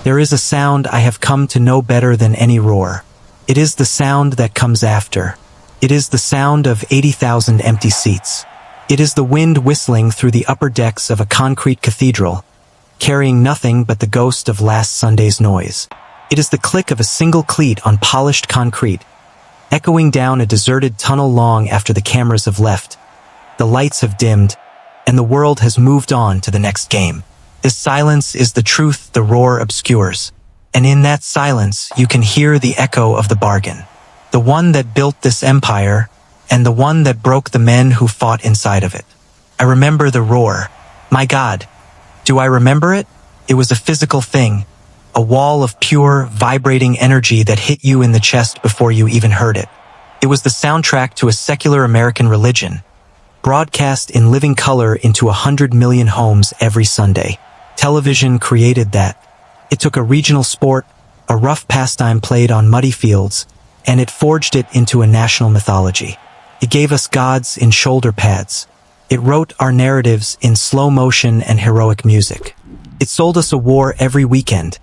There is a sound I have come to know better than any roar. It is the sound that comes after. It is the sound of 80,000 empty seats. It is the wind whistling through the upper decks of a concrete cathedral, carrying nothing but the ghost of last Sunday's noise. It is the click of a single cleat on polished concrete, echoing down a deserted tunnel long after the cameras have left. The lights have dimmed, and the world has moved on to the next game. This silence is the truth the roar obscures, and in that silence you can hear the echo of the bargain. The one that built this empire, and the one that broke the men who fought inside of it. I remember the roar. My God, do I remember it? It was a physical thing, a wall of pure, vibrating energy that hit you in the chest before you even heard it. It was the soundtrack to a secular American religion, broadcast in living color into 100 million homes every Sunday. Television created that. It took a regional sport, a rough pastime played on muddy fields, and it forged it into a national mythology. It gave us gods in shoulder pads. It wrote our narratives in slow motion and heroic music. It sold us a war every weekend,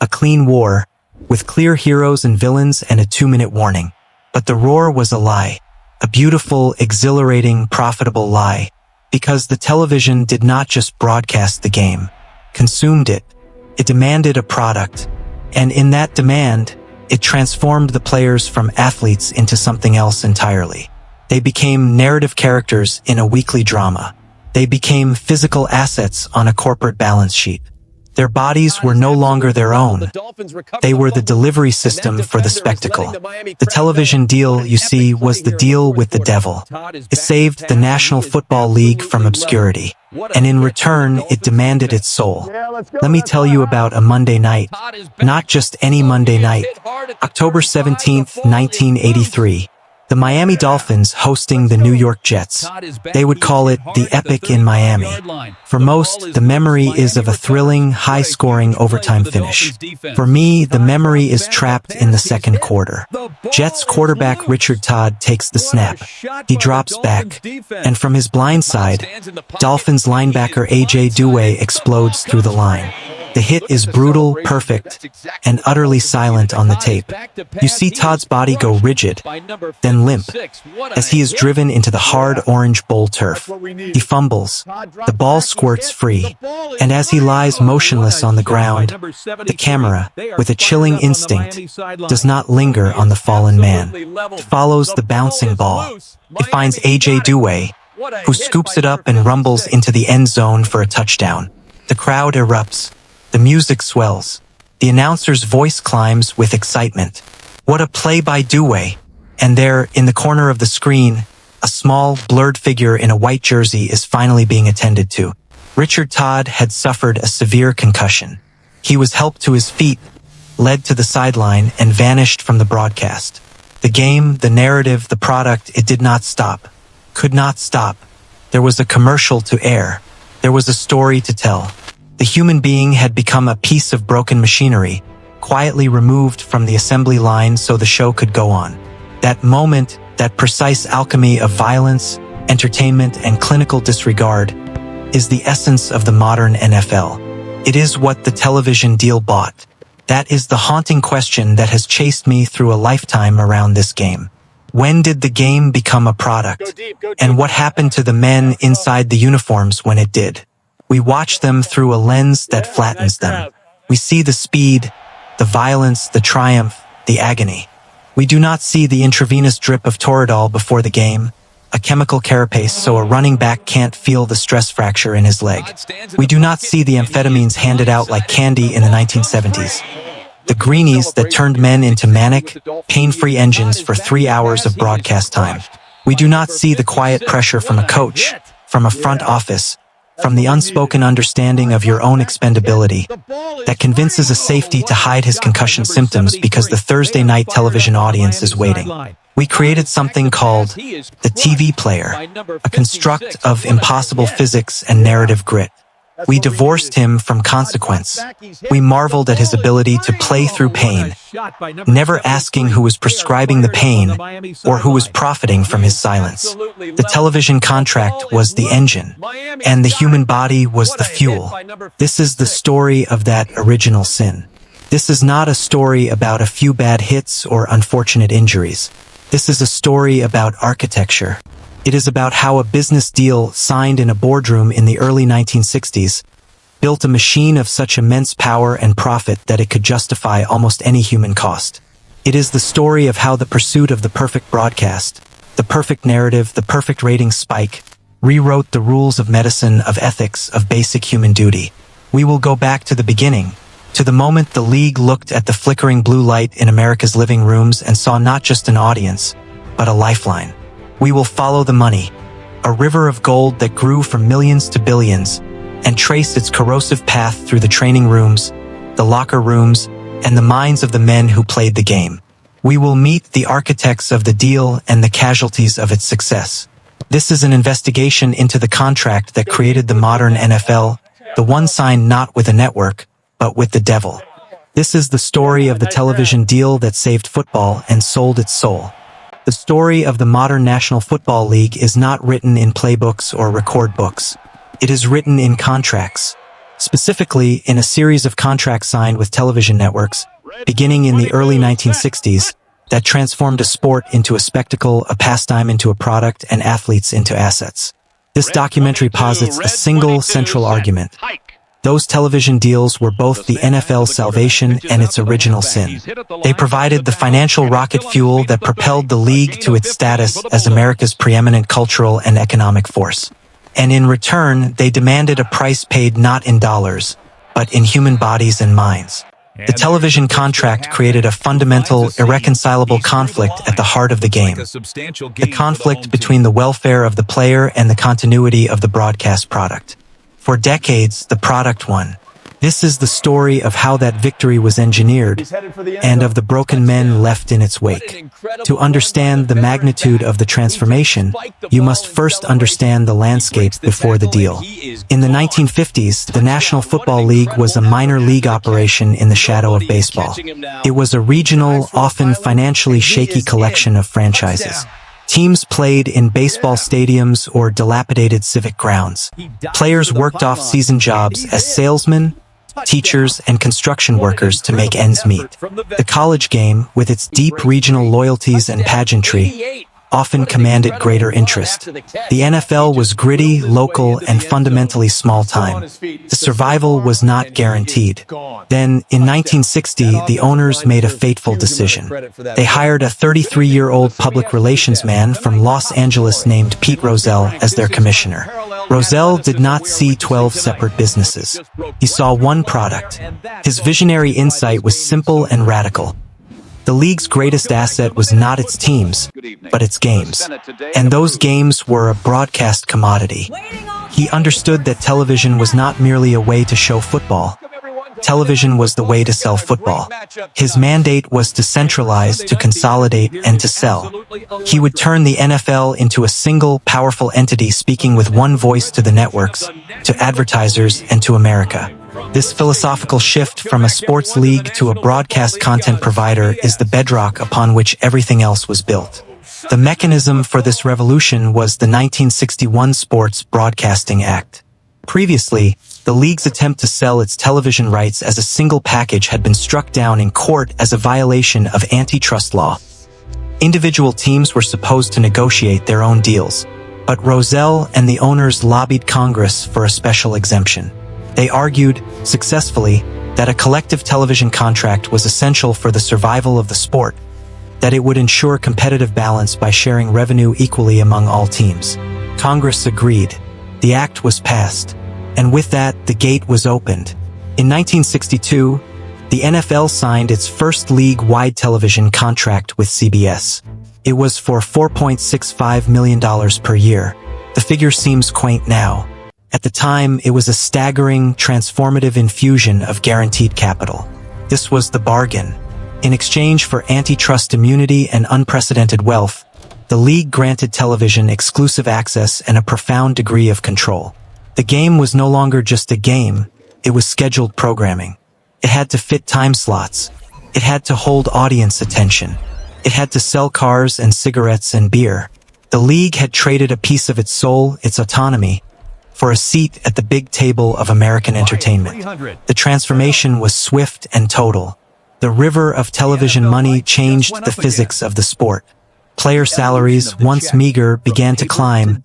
a clean war, with clear heroes and villains and a 2-minute warning. But the roar was a lie, a beautiful, exhilarating, profitable lie, because the television did not just broadcast the game, consumed it. It demanded a product, and in that demand, it transformed the players from athletes into something else entirely. They became narrative characters in a weekly drama. They became physical assets on a corporate balance sheet. Their bodies were no longer their own. They were the delivery system for the spectacle. The television deal, you see, was the deal with the devil. It saved the National Football League from obscurity, and in return, it demanded its soul. Let me tell you about a Monday night, not just any Monday night. October 17th, 1983. The Miami Dolphins hosting the New York Jets. They would call it the Epic in Miami. For most, the memory is of a thrilling, high-scoring overtime finish. For me, the memory is trapped in the second quarter. Jets quarterback Richard Todd takes the snap. He drops back, and from his blind side, Dolphins linebacker A.J. Dewey explodes through the line. The hit is brutal, perfect, and utterly silent on the tape. You see Todd's body go rigid, then limp, as he is driven into the hard orange bowl turf. He fumbles, the ball squirts free, and as he lies motionless on the ground, the camera, with a chilling instinct, does not linger on the fallen man. It follows the bouncing ball. It finds A.J. Dewey, who scoops it up and rumbles into the end zone for a touchdown. The crowd erupts. The music swells. The announcer's voice climbs with excitement. What a play by Dewey! And there, in the corner of the screen, a small, blurred figure in a white jersey is finally being attended to. Richard Todd had suffered a severe concussion. He was helped to his feet, led to the sideline, and vanished from the broadcast. The game, the narrative, the product, it did not stop. Could not stop. There was a commercial to air. There was a story to tell. The human being had become a piece of broken machinery, quietly removed from the assembly line so the show could go on. That moment, that precise alchemy of violence, entertainment, and clinical disregard, is the essence of the modern NFL. It is what the television deal bought. That is the haunting question that has chased me through a lifetime around this game. When did the game become a product? And what happened to the men inside the uniforms when it did? We watch them through a lens that flattens them. We see the speed, the violence, the triumph, the agony. We do not see the intravenous drip of Toradol before the game, a chemical carapace so a running back can't feel the stress fracture in his leg. We do not see the amphetamines handed out like candy in the 1970s. The greenies that turned men into manic, pain-free engines for 3 hours of broadcast time. We do not see the quiet pressure from a coach, from a front office, from the unspoken understanding of your own expendability that convinces a safety to hide his concussion symptoms because the Thursday night television audience is waiting. We created something called the TV player, a construct of impossible physics and narrative grit. We divorced him from consequence. We marveled at his ability to play through pain, never asking who was prescribing the pain or who was profiting from his silence. The television contract was the engine, and the human body was the fuel. This is the story of that original sin. This is not a story about a few bad hits or unfortunate injuries. This is a story about architecture. It is about how a business deal signed in a boardroom in the early 1960s built a machine of such immense power and profit that it could justify almost any human cost. It is the story of how the pursuit of the perfect broadcast, the perfect narrative, the perfect rating spike, rewrote the rules of medicine, of ethics, of basic human duty. We will go back to the beginning, to the moment the league looked at the flickering blue light in America's living rooms and saw not just an audience, but a lifeline. We will follow the money, a river of gold that grew from millions to billions, and trace its corrosive path through the training rooms, the locker rooms, and the minds of the men who played the game. We will meet the architects of the deal and the casualties of its success. This is an investigation into the contract that created the modern NFL, the one signed not with a network, but with the devil. This is the story of the television deal that saved football and sold its soul. The story of the modern National Football League is not written in playbooks or record books. It is written in contracts, specifically in a series of contracts signed with television networks, beginning in the early 1960s, that transformed a sport into a spectacle, a pastime into a product, and athletes into assets. This documentary posits a single central argument. Those television deals were both the NFL's salvation and its original sin. They provided the financial rocket fuel that propelled the league to its status as America's preeminent cultural and economic force. And in return, they demanded a price paid not in dollars, but in human bodies and minds. The television contract created a fundamental, irreconcilable conflict at the heart of the game. The conflict between the welfare of the player and the continuity of the broadcast product. For decades, the product won. This is the story of how that victory was engineered and of the broken men left in its wake. To understand the magnitude of the transformation, you must first understand the landscape before the deal. In the 1950s, the National Football League was a minor league operation in the shadow of baseball. It was a regional, often financially shaky collection of franchises. Teams played in baseball stadiums or dilapidated civic grounds. Players worked off-season jobs as salesmen, teachers, and construction workers to make ends meet. The college game, with its deep regional loyalties and pageantry, often commanded greater interest. The NFL was gritty, local, and fundamentally small-time. The survival was not guaranteed. Then, in 1960, the owners made a fateful decision. They hired a 33-year-old public relations man from Los Angeles named Pete Rozelle as their commissioner. Rozelle did not see 12 separate businesses. He saw one product. His visionary insight was simple and radical. The league's greatest asset was not its teams, but its games. And those games were a broadcast commodity. He understood that television was not merely a way to show football. Television was the way to sell football. His mandate was to centralize, to consolidate, and to sell. He would turn the NFL into a single, powerful entity speaking with one voice to the networks, to advertisers, and to America. This philosophical shift from a sports league to a broadcast content provider is the bedrock upon which everything else was built. The mechanism for this revolution was the 1961 Sports Broadcasting Act. Previously, the league's attempt to sell its television rights as a single package had been struck down in court as a violation of antitrust law. Individual teams were supposed to negotiate their own deals, but Rozelle and the owners lobbied Congress for a special exemption. They argued, successfully, that a collective television contract was essential for the survival of the sport, that it would ensure competitive balance by sharing revenue equally among all teams. Congress agreed. The act was passed, and with that, the gate was opened. In 1962, the NFL signed its first league-wide television contract with CBS. It was for $4.65 million per year. The figure seems quaint now. At the time, it was a staggering, transformative infusion of guaranteed capital. This was the bargain. In exchange for antitrust immunity and unprecedented wealth, the league granted television exclusive access and a profound degree of control. The game was no longer just a game, it was scheduled programming. It had to fit time slots. It had to hold audience attention. It had to sell cars and cigarettes and beer. The league had traded a piece of its soul, its autonomy, for a seat at the big table of American entertainment. The transformation was swift and total. The river of television money changed the physics of the sport. Player salaries, once meager, began to climb,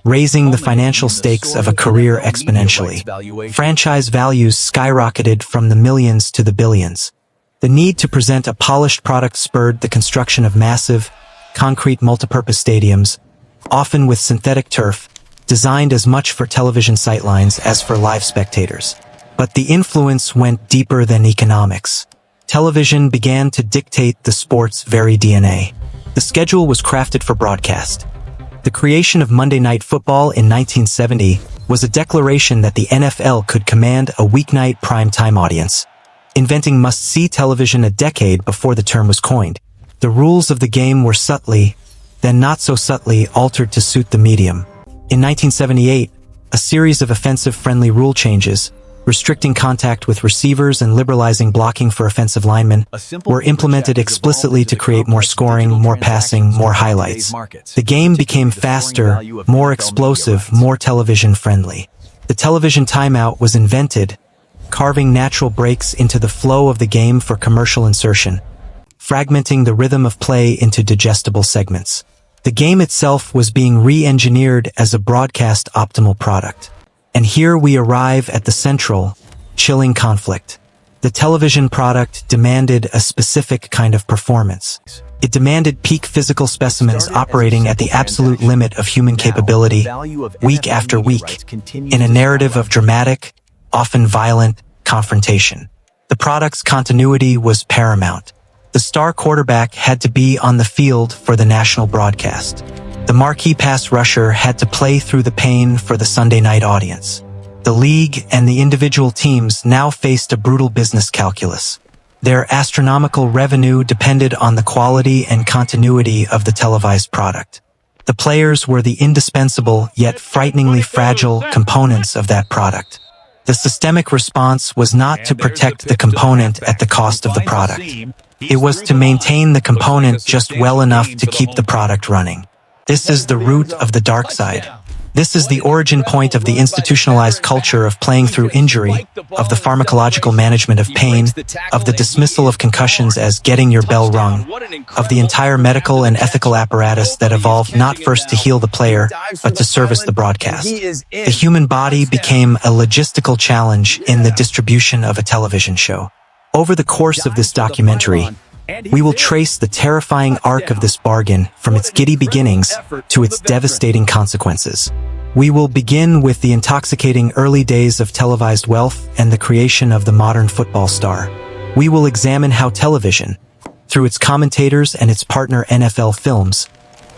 raising the financial stakes of a career exponentially. Franchise values skyrocketed from the millions to the billions. The need to present a polished product spurred the construction of massive, concrete multipurpose stadiums, often with synthetic turf, designed as much for television sightlines as for live spectators. But the influence went deeper than economics. Television began to dictate the sport's very DNA. The schedule was crafted for broadcast. The creation of Monday Night Football in 1970 was a declaration that the NFL could command a weeknight primetime audience, inventing must-see television a decade before the term was coined. The rules of the game were subtly, then not so subtly, altered to suit the medium. In 1978, a series of offensive-friendly rule changes, restricting contact with receivers and liberalizing blocking for offensive linemen, were implemented explicitly to create more scoring, more passing, more highlights. The game became faster, more explosive, more television-friendly. The television timeout was invented, carving natural breaks into the flow of the game for commercial insertion, fragmenting the rhythm of play into digestible segments. The game itself was being re-engineered as a broadcast optimal product. And here we arrive at the central, chilling conflict. The television product demanded a specific kind of performance. It demanded peak physical specimens operating at the absolute limit of human capability, week after week, in a narrative of dramatic, often violent, confrontation. The product's continuity was paramount. The star quarterback had to be on the field for the national broadcast. The marquee pass rusher had to play through the pain for the Sunday night audience. The league and the individual teams now faced a brutal business calculus. Their astronomical revenue depended on the quality and continuity of the televised product. The players were the indispensable yet frighteningly fragile components of that product. The systemic response was not to protect the component at the cost of the product. It was to maintain the component just well enough to keep the product running. This is the root of the Darkside. This is the origin point of the institutionalized culture of playing through injury, of the pharmacological management of pain, of the dismissal of concussions as getting your bell rung, of the entire medical and ethical apparatus that evolved not first to heal the player, but to service the broadcast. The human body became a logistical challenge in the distribution of a television show. Over the course of this documentary, we will trace the terrifying arc of this bargain from its giddy beginnings to its devastating consequences. We will begin with the intoxicating early days of televised wealth and the creation of the modern football star. We will examine how television, through its commentators and its partner NFL Films,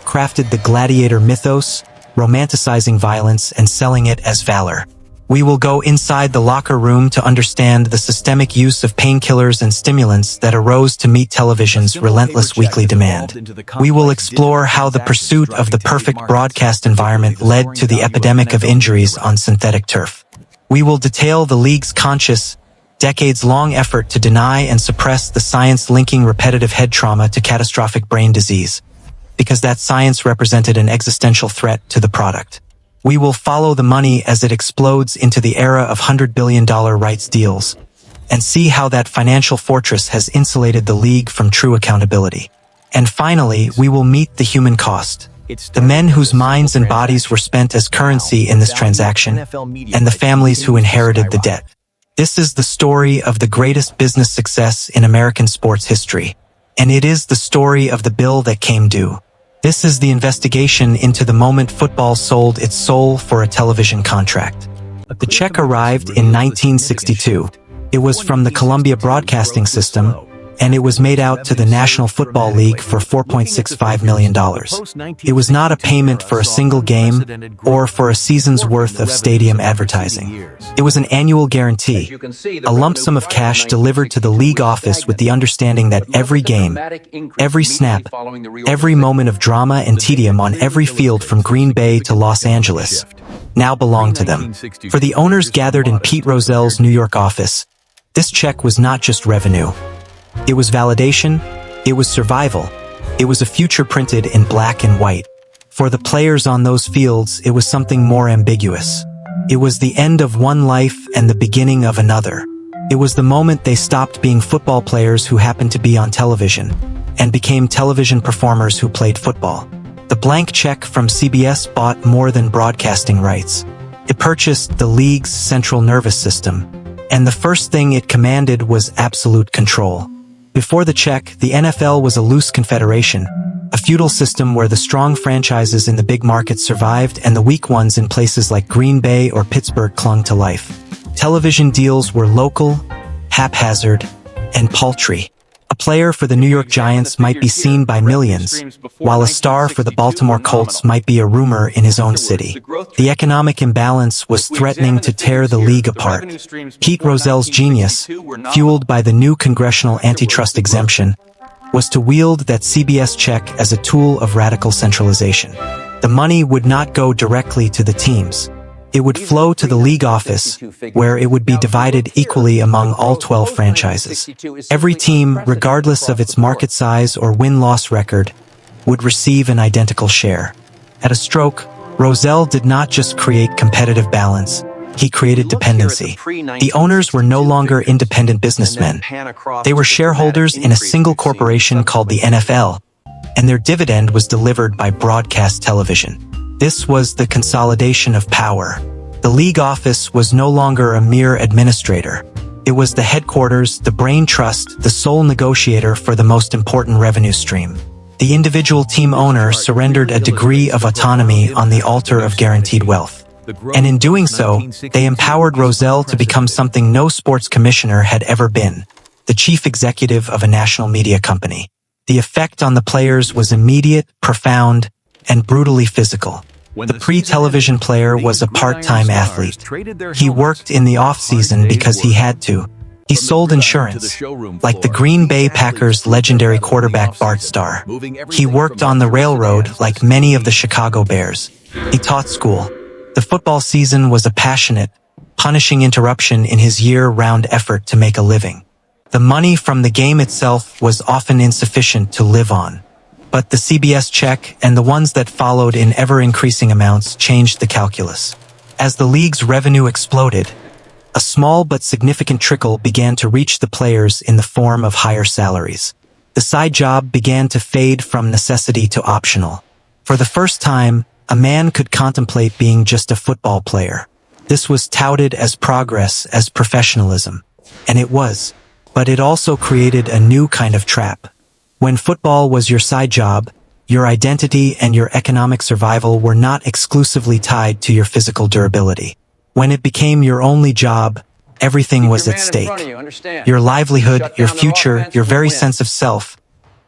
crafted the Gladiator Mythos, romanticizing violence and selling it as valor. We will go inside the locker room to understand the systemic use of painkillers and stimulants that arose to meet television's relentless weekly demand. We will explore how the pursuit of the perfect broadcast environment led to the epidemic of injuries on synthetic turf. We will detail the league's conscious, decades-long effort to deny and suppress the science linking repetitive head trauma to catastrophic brain disease, because that science represented an existential threat to the product. We will follow the money as it explodes into the era of $100 billion rights deals, and see how that financial fortress has insulated the league from true accountability. And finally, we will meet the human cost, the men whose minds and bodies were spent as currency in this transaction, and the families who inherited the debt. This is the story of the greatest business success in American sports history, and it is the story of the bill that came due. This is the investigation into the moment football sold its soul for a television contract. The check arrived in 1962. It was from the Columbia Broadcasting System, and it was made out to the National Football League for $4.65 million. It was not a payment for a single game or for a season's worth of stadium advertising. It was an annual guarantee, a lump sum of cash delivered to the league office with the understanding that every game, every snap, every moment of drama and tedium on every field from Green Bay to Los Angeles now belonged to them. For the owners gathered in Pete Rozelle's New York office, this check was not just revenue. It was validation, it was survival, it was a future printed in black and white. For the players on those fields, it was something more ambiguous. It was the end of one life and the beginning of another. It was the moment they stopped being football players who happened to be on television and became television performers who played football. The blank check from CBS bought more than broadcasting rights. It purchased the league's central nervous system, and the first thing it commanded was absolute control. Before the check, the NFL was a loose confederation, a feudal system where the strong franchises in the big markets survived and the weak ones in places like Green Bay or Pittsburgh clung to life. Television deals were local, haphazard, and paltry. A player for the New York Giants might be seen by millions, while a star for the Baltimore Colts might be a rumor in his own city. The economic imbalance was threatening to tear the league apart. Pete Rozelle's genius, fueled by the new congressional antitrust exemption, was to wield that CBS check as a tool of radical centralization. The money would not go directly to the teams. It would flow to the league office, where it would be divided equally among all 12 franchises. Every team, regardless of its market size or win-loss record, would receive an identical share. At a stroke, Rozelle did not just create competitive balance, he created dependency. The owners were no longer independent businessmen. They were shareholders in a single corporation called the NFL, and their dividend was delivered by broadcast television. This was the consolidation of power. The league office was no longer a mere administrator. It was the headquarters, the brain trust, the sole negotiator for the most important revenue stream. The individual team owner surrendered a degree of autonomy on the altar of guaranteed wealth. And in doing so, they empowered Rozelle to become something no sports commissioner had ever been, the chief executive of a national media company. The effect on the players was immediate, profound, and brutally physical. The pre-television player was a part-time athlete. He worked in the off-season because he had to. He sold insurance, like the Green Bay Packers' legendary quarterback Bart Starr. He worked on the railroad like many of the Chicago Bears. He taught school. The football season was a passionate, punishing interruption in his year-round effort to make a living. The money from the game itself was often insufficient to live on. But the CBS check and the ones that followed in ever-increasing amounts changed the calculus. As the league's revenue exploded, a small but significant trickle began to reach the players in the form of higher salaries. The side job began to fade from necessity to optional. For the first time, a man could contemplate being just a football player. This was touted as progress, as professionalism. And it was. But it also created a new kind of trap. When football was your side job, your identity and your economic survival were not exclusively tied to your physical durability. When it became your only job, everything was at stake. Your livelihood, your future, your very sense of self,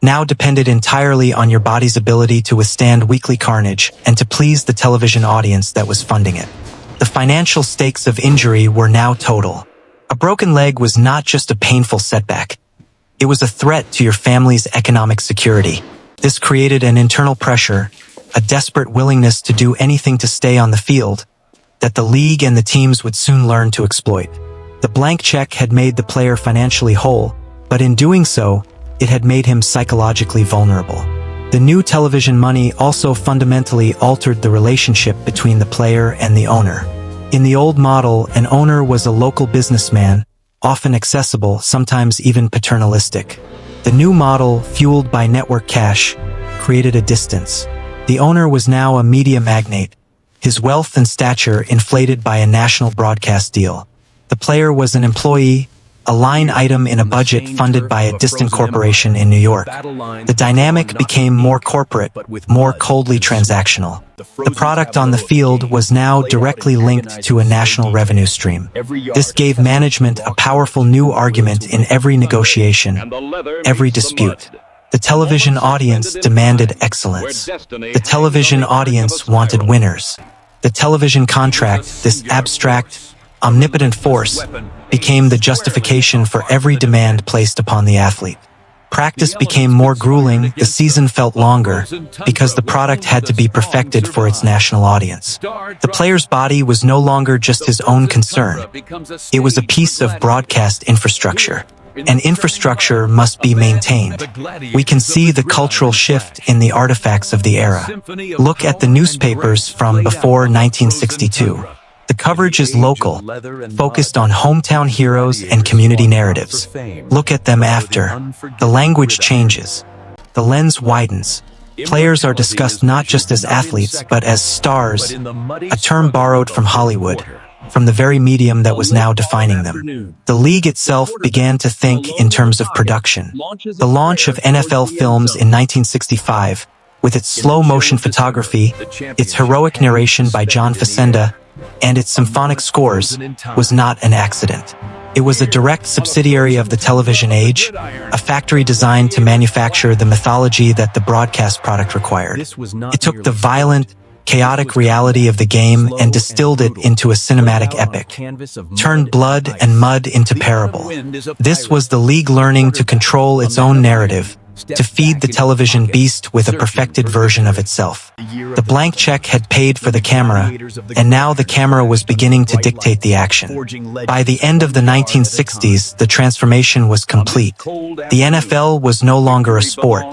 now depended entirely on your body's ability to withstand weekly carnage and to please the television audience that was funding it. The financial stakes of injury were now total. A broken leg was not just a painful setback. It was a threat to your family's economic security. This created an internal pressure, a desperate willingness to do anything to stay on the field, that the league and the teams would soon learn to exploit. The blank check had made the player financially whole, but in doing so, it had made him psychologically vulnerable. The new television money also fundamentally altered the relationship between the player and the owner. In the old model, an owner was a local businessman, often accessible, sometimes even paternalistic. The new model, fueled by network cash, created a distance. The owner was now a media magnate, his wealth and stature inflated by a national broadcast deal. The player was an employee, a line item in a budget funded by a distant corporation in New York. The dynamic became more corporate, more coldly transactional. The product on the field was now directly linked to a national revenue stream. This gave management a powerful new argument in every negotiation, every dispute. The television audience demanded excellence. The television audience wanted winners. The television contract, this abstract, omnipotent force, became the justification for every demand placed upon the athlete. Practice became more grueling, the season felt longer, because the product had to be perfected for its national audience. The player's body was no longer just his own concern. It was a piece of broadcast infrastructure. And infrastructure must be maintained. We can see the cultural shift in the artifacts of the era. Look at the newspapers from before 1962. The coverage is local, focused on hometown heroes and community narratives. Look at them after. The language changes. The lens widens. Players are discussed not just as athletes, but as stars, a term borrowed from Hollywood, from the very medium that was now defining them. The league itself began to think in terms of production. The launch of NFL films in 1965, with its slow-motion photography, its heroic narration by John Facenda, and its symphonic scores, was not an accident. It was a direct subsidiary of the television age, a factory designed to manufacture the mythology that the broadcast product required. It took the violent, chaotic reality of the game and distilled it into a cinematic epic, turned blood and mud into parable. This was the league learning to control its own narrative, to feed the television beast with a perfected version of itself. The blank check had paid for the camera, and now the camera was beginning to dictate the action. By the end of the 1960s, the transformation was complete. The NFL was no longer a sport.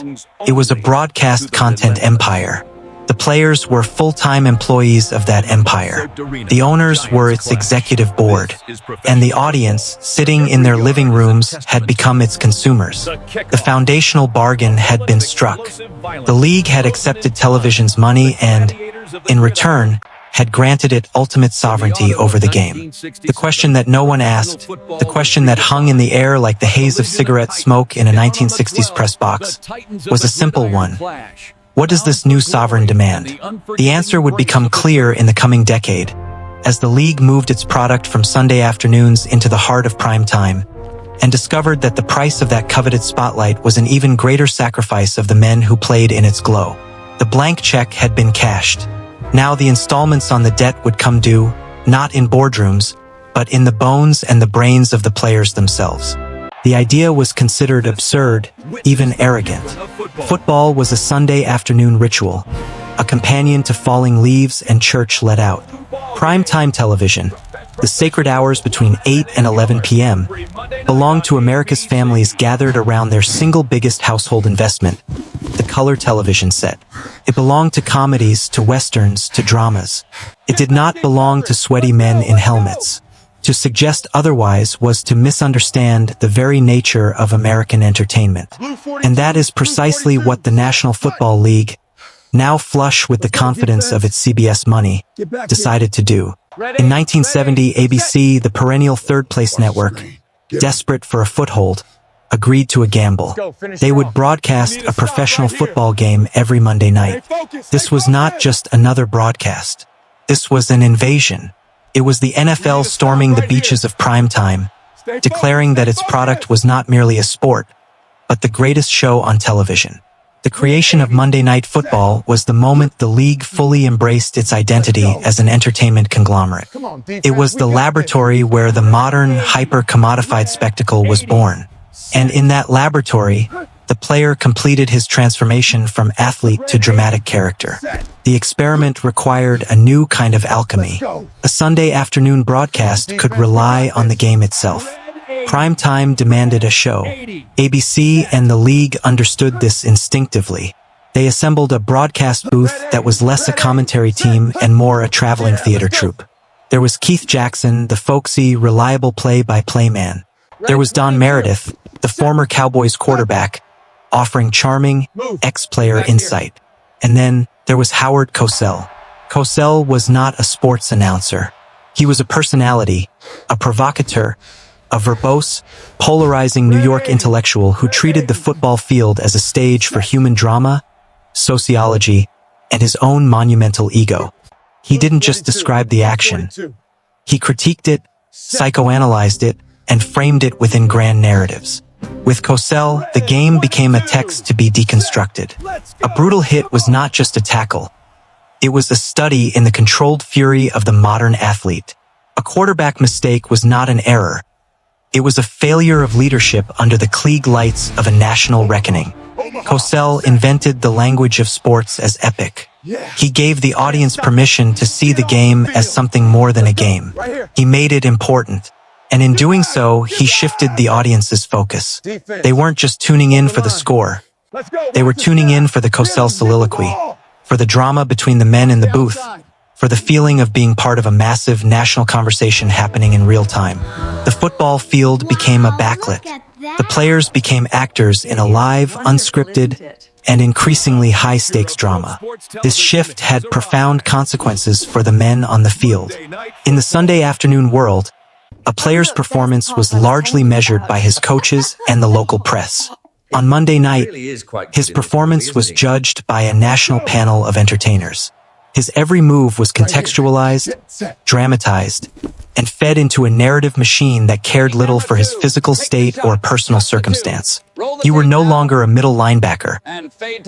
It was a broadcast content empire. The players were full-time employees of that empire. The owners were its executive board, and the audience, sitting in their living rooms, had become its consumers. The foundational bargain had been struck. The league had accepted television's money and, in return, had granted it ultimate sovereignty over the game. The question that no one asked, the question that hung in the air like the haze of cigarette smoke in a 1960s press box, was a simple one. What does this new sovereign demand? The answer would become clear in the coming decade, as the league moved its product from Sunday afternoons into the heart of prime time, and discovered that the price of that coveted spotlight was an even greater sacrifice of the men who played in its glow. The blank check had been cashed. Now the installments on the debt would come due, not in boardrooms, but in the bones and the brains of the players themselves. The idea was considered absurd, even arrogant. Football was a Sunday afternoon ritual, a companion to falling leaves and church let out. Primetime television, the sacred hours between 8 and 11 p.m., belonged to America's families gathered around their single biggest household investment, the color television set. It belonged to comedies, to westerns, to dramas. It did not belong to sweaty men in helmets. To suggest otherwise was to misunderstand the very nature of American entertainment. And that is precisely what the National Football League, now flush with the confidence of its CBS money, decided to do. In 1970, ABC, the perennial third-place network, desperate for a foothold, agreed to a gamble. They would broadcast a professional football game every Monday night. This was not just another broadcast. This was an invasion. It was the NFL storming the beaches of primetime, declaring that its product was not merely a sport, but the greatest show on television. The creation of Monday Night Football was the moment the league fully embraced its identity as an entertainment conglomerate. It was the laboratory where the modern, hyper-commodified spectacle was born. And in that laboratory, the player completed his transformation from athlete to dramatic character. The experiment required a new kind of alchemy. A Sunday afternoon broadcast could rely on the game itself. Primetime demanded a show. ABC and the league understood this instinctively. They assembled a broadcast booth that was less a commentary team and more a traveling theater troupe. There was Keith Jackson, the folksy, reliable play-by-play man. There was Don Meredith, the former Cowboys quarterback, offering charming, ex-player insight. And then there was Howard Cosell. Cosell was not a sports announcer. He was a personality, a provocateur, a verbose, polarizing New York intellectual who treated the football field as a stage for human drama, sociology, and his own monumental ego. He didn't just describe the action. He critiqued it, psychoanalyzed it, and framed it within grand narratives. With Cosell, the game became a text to be deconstructed. A brutal hit was not just a tackle. It was a study in the controlled fury of the modern athlete. A quarterback mistake was not an error. It was a failure of leadership under the Klieg lights of a national reckoning. Cosell invented the language of sports as epic. He gave the audience permission to see the game as something more than a game. He made it important. And in doing so, he shifted the audience's focus. They weren't just tuning in for the score. They were tuning in for the Cosell soliloquy, for the drama between the men in the booth, for the feeling of being part of a massive national conversation happening in real time. The football field became a backlit. The players became actors in a live, unscripted, and increasingly high-stakes drama. This shift had profound consequences for the men on the field. In the Sunday afternoon world, a player's performance was largely measured by his coaches and the local press. On Monday night, his performance was judged by a national panel of entertainers. His every move was contextualized, dramatized, and fed into a narrative machine that cared little for his physical state or personal circumstance. You were no longer a middle linebacker.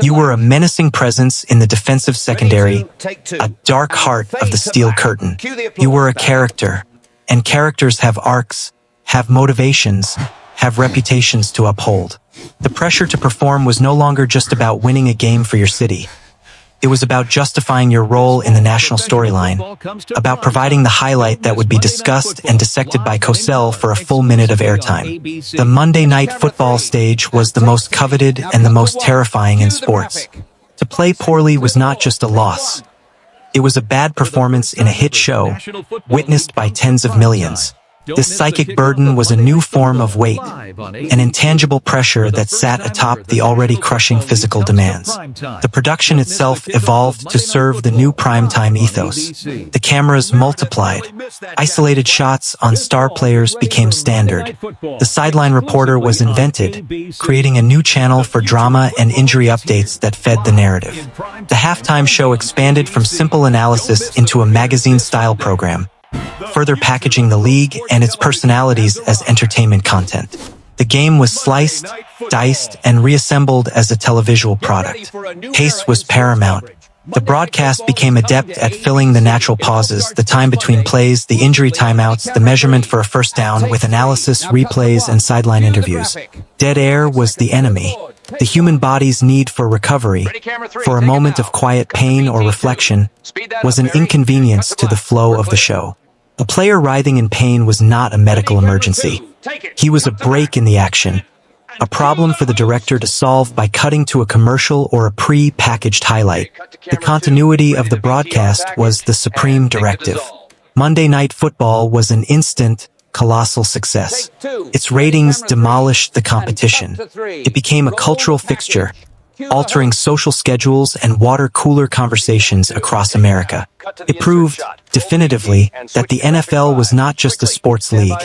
You were a menacing presence in the defensive secondary, a dark heart of the steel curtain. You were a character, and characters have arcs, have motivations, have reputations to uphold. The pressure to perform was no longer just about winning a game for your city. It was about justifying your role in the national storyline, about providing the highlight that would be discussed and dissected by Rozelle for a full minute of airtime. The Monday Night Football stage was the most coveted and the most terrifying in sports. To play poorly was not just a loss. It was a bad performance in a hit show, witnessed by tens of millions. This psychic burden was a new form of weight, an intangible pressure that sat atop the already crushing physical demands. The production itself evolved to serve the new primetime ethos. The cameras multiplied. Isolated shots on star players became standard. The sideline reporter was invented, creating a new channel for drama and injury updates that fed the narrative. The halftime show expanded from simple analysis into a magazine-style program, further packaging the league and its personalities as entertainment content. The game was sliced, diced, and reassembled as a televisual product. Pace was paramount. The broadcast became adept at filling the natural pauses, the time between plays, the injury timeouts, the measurement for a first down with analysis, replays, and sideline interviews. Dead air was the enemy. The human body's need for recovery, for a moment of quiet pain or reflection, was an inconvenience to the flow of the show. A player writhing in pain was not a medical emergency. He was a break in the action, a problem for the director to solve by cutting to a commercial or a pre-packaged highlight. The continuity of the broadcast was the supreme directive. Monday Night Football was an instant, colossal success. Its ratings demolished the competition. It became a cultural fixture, altering social schedules and water-cooler conversations across America. It proved, definitively, that the NFL was not just a sports league.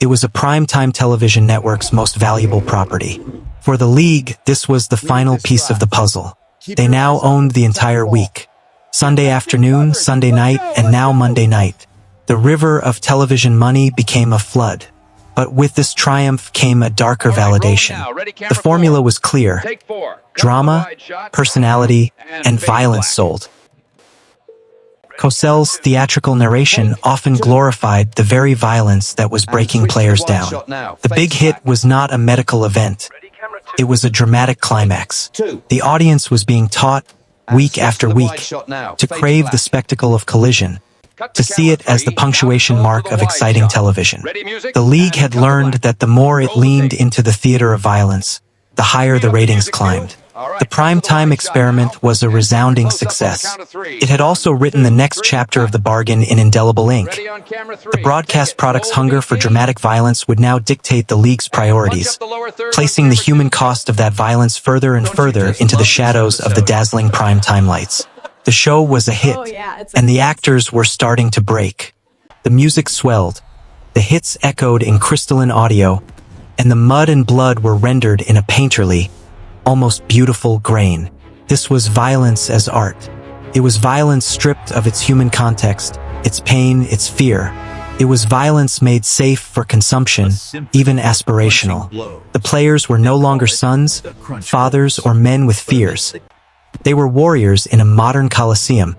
It was a primetime television network's most valuable property. For the league, this was the final piece of the puzzle. They now owned the entire week. Sunday afternoon, Sunday night, and now Monday night. The river of television money became a flood. But with this triumph came a darker validation. The formula was clear. Drama, personality, and violence sold. Rozelle's theatrical narration often glorified the very violence that was breaking players down. The big hit was not a medical event. It was a dramatic climax. The audience was being taught, week after week, to crave the spectacle of collision, to see it as the punctuation mark of exciting television. The league had learned that the more it leaned into the theater of violence, the higher the ratings climbed. The primetime experiment was a resounding success. It had also written the next chapter of the bargain in indelible ink. The broadcast product's hunger for dramatic violence would now dictate the league's priorities, placing the human cost of that violence further and further into the shadows of the dazzling primetime lights. The show was a hit, and the actors were starting to break. The music swelled, the hits echoed in crystalline audio, and the mud and blood were rendered in a painterly, almost beautiful grain. This was violence as art. It was violence stripped of its human context, its pain, its fear. It was violence made safe for consumption, even aspirational. The players were no longer sons, fathers, or men with fears. They were warriors in a modern coliseum,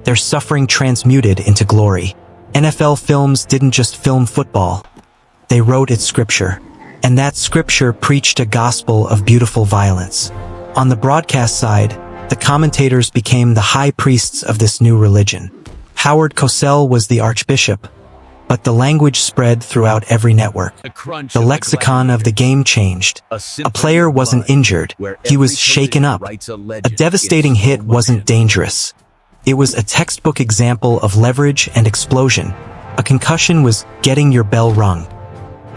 their suffering transmuted into glory. NFL films didn't just film football. They wrote its scripture. And that scripture preached a gospel of beautiful violence. On the broadcast side, the commentators became the high priests of this new religion. Howard Cosell was the archbishop, but the language spread throughout every network. The lexicon of the game changed. A player wasn't injured, he was shaken up. A devastating hit wasn't dangerous. It was a textbook example of leverage and explosion. A concussion was getting your bell rung.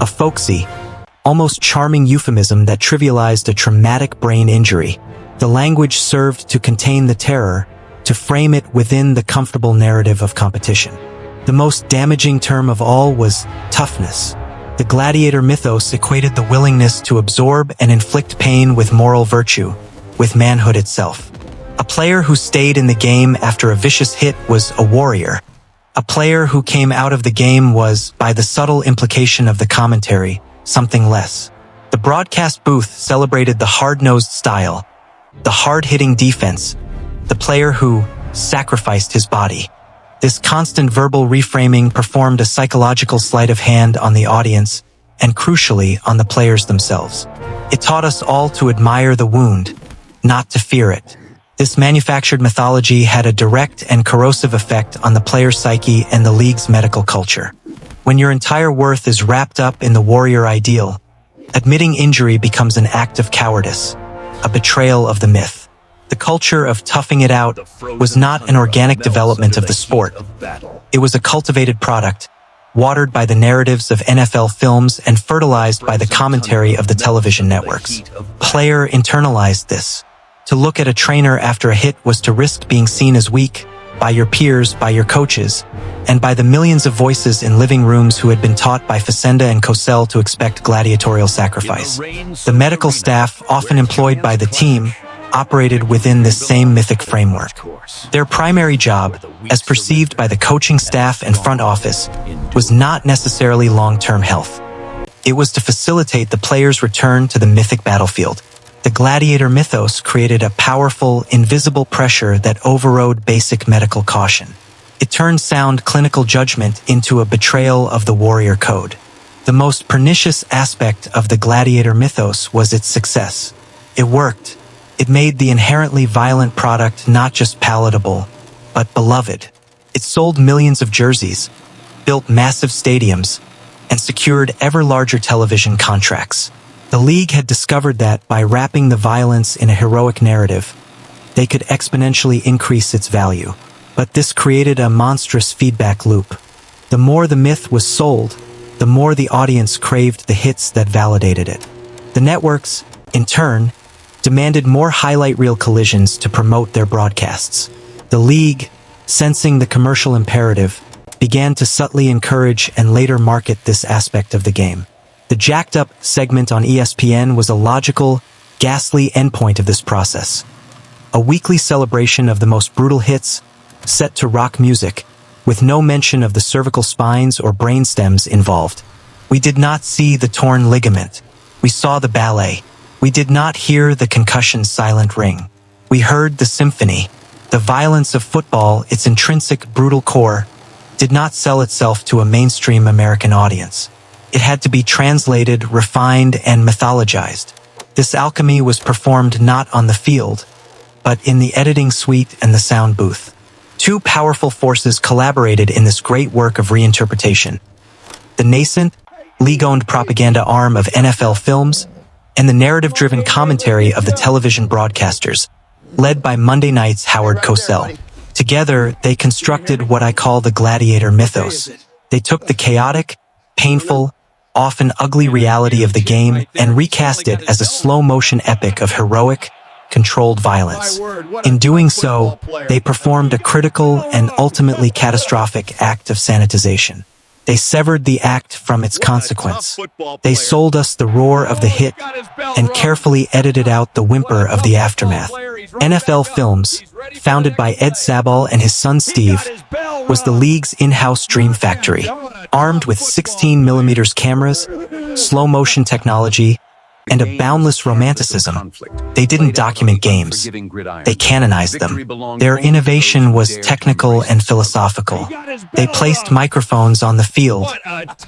A folksy, almost charming euphemism that trivialized a traumatic brain injury. The language served to contain the terror, to frame it within the comfortable narrative of competition. The most damaging term of all was toughness. The Gladiator Mythos equated the willingness to absorb and inflict pain with moral virtue, with manhood itself. A player who stayed in the game after a vicious hit was a warrior. A player who came out of the game was, by the subtle implication of the commentary, something less. The broadcast booth celebrated the hard-nosed style, the hard-hitting defense, the player who sacrificed his body. This constant verbal reframing performed a psychological sleight of hand on the audience and, crucially, on the players themselves. It taught us all to admire the wound, not to fear it. This manufactured mythology had a direct and corrosive effect on the player's psyche and the league's medical culture. When your entire worth is wrapped up in the warrior ideal, admitting injury becomes an act of cowardice, a betrayal of the myth. The culture of toughing it out was not an organic development of the sport. It was a cultivated product, watered by the narratives of NFL films and fertilized by the commentary of the television networks. Player internalized this. To look at a trainer after a hit was to risk being seen as weak, by your peers, by your coaches, and by the millions of voices in living rooms who had been taught by Facenda and Cosell to expect gladiatorial sacrifice. The medical staff, often employed by the team, operated within this same mythic framework. Their primary job, as perceived by the coaching staff and front office, was not necessarily long-term health. It was to facilitate the player's return to the mythic battlefield. The Gladiator Mythos created a powerful, invisible pressure that overrode basic medical caution. It turned sound clinical judgment into a betrayal of the warrior code. The most pernicious aspect of the Gladiator Mythos was its success. It worked. It made the inherently violent product not just palatable, but beloved. It sold millions of jerseys, built massive stadiums, and secured ever larger television contracts. The league had discovered that by wrapping the violence in a heroic narrative, they could exponentially increase its value. But this created a monstrous feedback loop. The more the myth was sold, the more the audience craved the hits that validated it. The networks, in turn, demanded more highlight reel collisions to promote their broadcasts. The league, sensing the commercial imperative, began to subtly encourage and later market this aspect of the game. The jacked-up segment on ESPN was a logical, ghastly endpoint of this process. A weekly celebration of the most brutal hits, set to rock music, with no mention of the cervical spines or brainstems involved. We did not see the torn ligament. We saw the ballet. We did not hear the concussion's silent ring. We heard the symphony. The violence of football, its intrinsic brutal core, did not sell itself to a mainstream American audience. It had to be translated, refined, and mythologized. This alchemy was performed not on the field, but in the editing suite and the sound booth. Two powerful forces collaborated in this great work of reinterpretation. The nascent, league-owned propaganda arm of NFL Films, and the narrative-driven commentary of the television broadcasters, led by Monday Night's Howard Cosell. Together, they constructed what I call the Gladiator Mythos. They took the chaotic, painful, often ugly reality of the game and recast it as a slow-motion epic of heroic, controlled violence. In doing so, they performed a critical and ultimately catastrophic act of sanitization. They severed the act from its consequence. They sold us the roar of the hit and carefully edited out the whimper of the aftermath. NFL Films, founded by Ed Sabol and his son Steve, was the league's in-house dream factory. Armed with 16mm cameras, slow-motion technology, and a boundless romanticism, they didn't document games. They canonized them. Their innovation was technical and philosophical. They placed microphones on the field,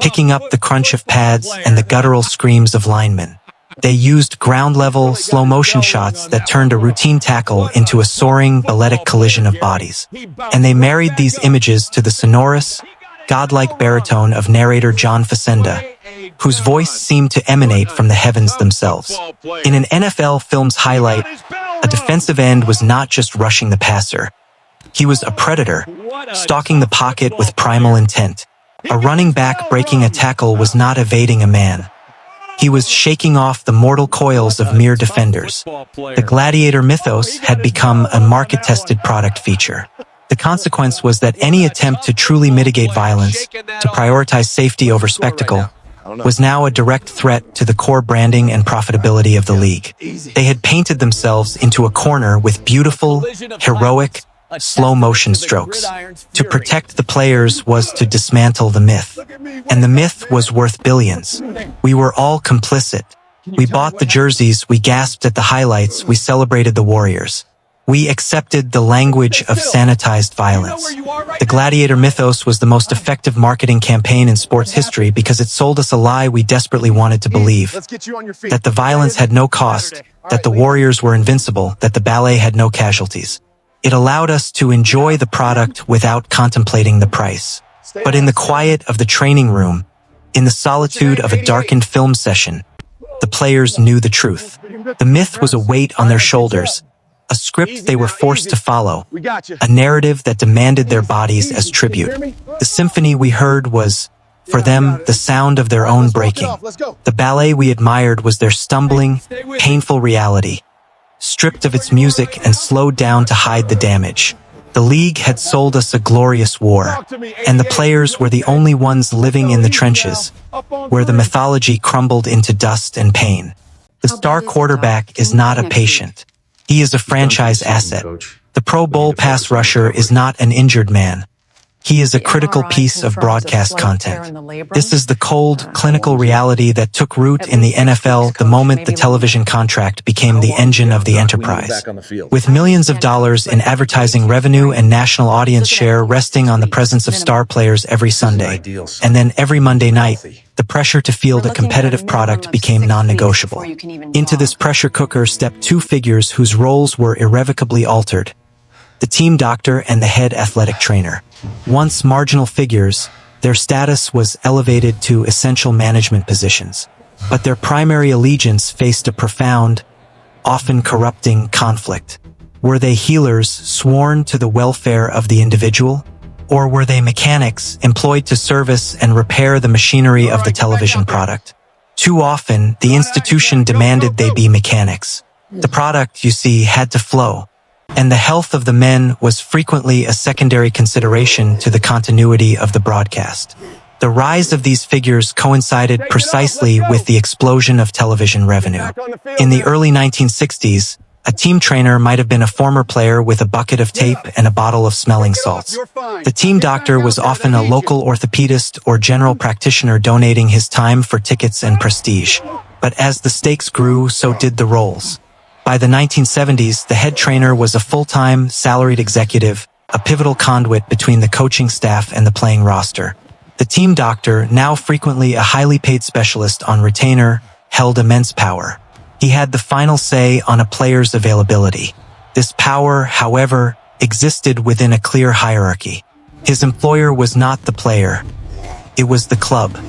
picking up the crunch of pads and the guttural screams of linemen. They used ground-level, slow-motion shots that turned a routine tackle into a soaring, balletic collision of bodies. And they married these images to the sonorous, godlike baritone of narrator John Facenda, whose voice seemed to emanate from the heavens themselves. In an NFL Films highlight, a defensive end was not just rushing the passer. He was a predator, stalking the pocket with primal intent. A running back breaking a tackle was not evading a man. He was shaking off the mortal coils of mere defenders. The Gladiator Mythos had become a market-tested product feature. The consequence was that any attempt to truly mitigate violence, to prioritize safety over spectacle, was now a direct threat to the core branding and profitability of the league. They had painted themselves into a corner with beautiful, heroic, slow-motion strokes. To protect the players was to dismantle the myth. And the myth was worth billions. We were all complicit. We bought the jerseys, we gasped at the highlights, we celebrated the warriors. We accepted the language of sanitized violence. The Gladiator Mythos was the most effective marketing campaign in sports history because it sold us a lie we desperately wanted to believe. That the violence had no cost, that the warriors were invincible, that the ballet had no casualties. It allowed us to enjoy the product without contemplating the price. But in the quiet of the training room, in the solitude of a darkened film session, the players knew the truth. The myth was a weight on their shoulders, a script they were forced to follow, a narrative that demanded their bodies as tribute. The symphony we heard was, for them, the sound of their own breaking. The ballet we admired was their stumbling, painful reality, stripped of its music and slowed down to hide the damage. The league had sold us a glorious war, and the players were the only ones living in the trenches, where the mythology crumbled into dust and pain. The star quarterback is not a patient. He is a franchise asset. The Pro Bowl pass rusher is not an injured man. He is a critical piece of broadcast content. This is the cold, clinical reality that took root in the NFL the moment the television contract became the engine of the enterprise. With millions of dollars in advertising revenue and national audience share resting on the presence of star players every Sunday, and then every Monday night, the pressure to field a competitive product became non-negotiable. Into this pressure cooker stepped two figures whose roles were irrevocably altered: the team doctor and the head athletic trainer. Once marginal figures, their status was elevated to essential management positions, but their primary allegiance faced a profound, often corrupting conflict. Were they healers sworn to the welfare of the individual? Or were they mechanics employed to service and repair the machinery of the television product? Too often, the institution demanded they be mechanics. The product, you see, had to flow, and the health of the men was frequently a secondary consideration to the continuity of the broadcast. The rise of these figures coincided precisely with the explosion of television revenue. In the early 1960s, a team trainer might have been a former player with a bucket of tape and a bottle of smelling salts. The team doctor was often a local orthopedist or general practitioner donating his time for tickets and prestige. But as the stakes grew, so did the roles. By the 1970s, the head trainer was a full-time, salaried executive, a pivotal conduit between the coaching staff and the playing roster. The team doctor, now frequently a highly paid specialist on retainer, held immense power. He had the final say on a player's availability. This power, however, existed within a clear hierarchy. His employer was not the player. It was the club.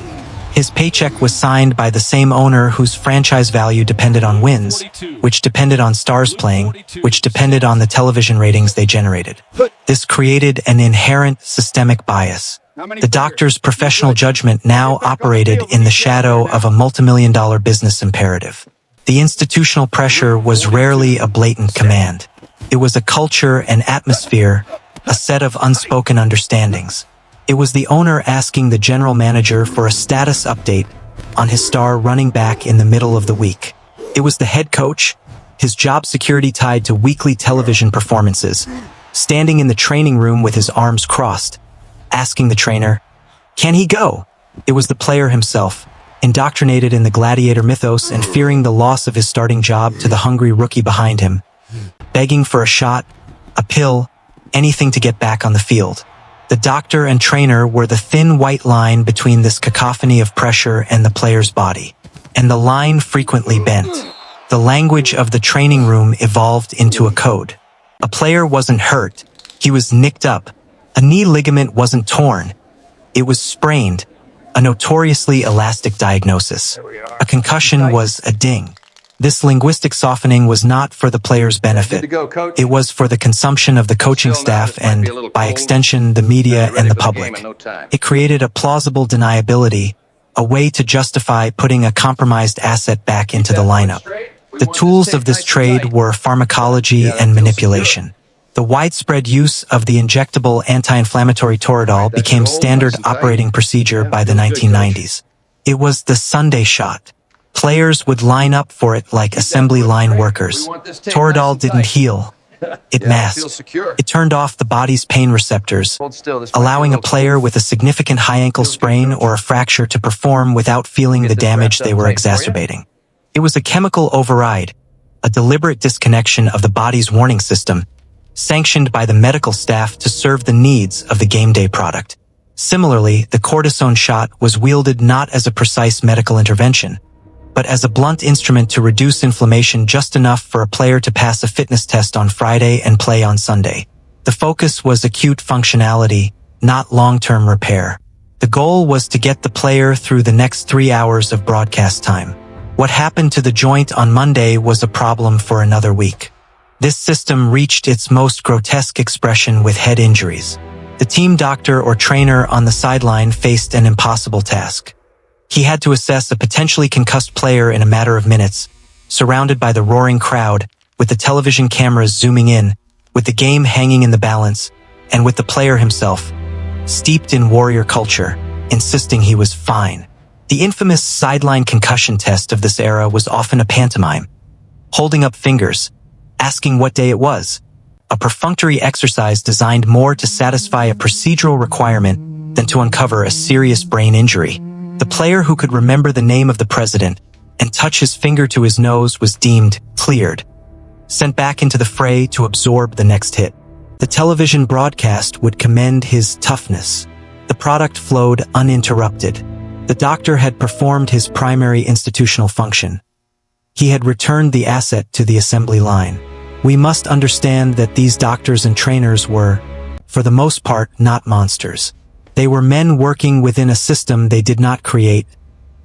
His paycheck was signed by the same owner whose franchise value depended on wins, which depended on stars playing, which depended on the television ratings they generated. This created an inherent systemic bias. The doctor's professional judgment now operated in the shadow of a multimillion-dollar business imperative. The institutional pressure was rarely a blatant command. It was a culture and atmosphere, a set of unspoken understandings. It was the owner asking the general manager for a status update on his star running back in the middle of the week. It was the head coach, his job security tied to weekly television performances, standing in the training room with his arms crossed, asking the trainer, "Can he go?" It was the player himself, indoctrinated in the Gladiator Mythos and fearing the loss of his starting job to the hungry rookie behind him, begging for a shot, a pill, anything to get back on the field. The doctor and trainer were the thin white line between this cacophony of pressure and the player's body, and the line frequently bent. The language of the training room evolved into a code. A player wasn't hurt, he was nicked up. A knee ligament wasn't torn, it was sprained, a notoriously elastic diagnosis. A concussion was a ding. This linguistic softening was not for the players' benefit. It was for the consumption of the coaching staff and, by extension, the media and the public. It created a plausible deniability, a way to justify putting a compromised asset back into the lineup. The tools of this trade were pharmacology and manipulation. The widespread use of the injectable anti-inflammatory Toradol became standard operating procedure by the 1990s. It was the Sunday shot. Players would line up for it like assembly line workers. Toradol didn't heal. It masked. It turned off the body's pain receptors, allowing a player with a significant high ankle sprain or a fracture to perform without feeling the damage they were exacerbating. It was a chemical override, a deliberate disconnection of the body's warning system, sanctioned by the medical staff to serve the needs of the game day product. Similarly, the cortisone shot was wielded not as a precise medical intervention, but as a blunt instrument to reduce inflammation just enough for a player to pass a fitness test on Friday and play on Sunday. The focus was acute functionality, not long-term repair. The goal was to get the player through the next 3 hours of broadcast time. What happened to the joint on Monday was a problem for another week. This system reached its most grotesque expression with head injuries. The team doctor or trainer on the sideline faced an impossible task. He had to assess a potentially concussed player in a matter of minutes, surrounded by the roaring crowd, with the television cameras zooming in, with the game hanging in the balance, and with the player himself, steeped in warrior culture, insisting he was fine. The infamous sideline concussion test of this era was often a pantomime, holding up fingers, asking what day it was, a perfunctory exercise designed more to satisfy a procedural requirement than to uncover a serious brain injury. The player who could remember the name of the president and touch his finger to his nose was deemed cleared, sent back into the fray to absorb the next hit. The television broadcast would commend his toughness. The product flowed uninterrupted. The doctor had performed his primary institutional function. He had returned the asset to the assembly line. We must understand that these doctors and trainers were, for the most part, not monsters. They were men working within a system they did not create,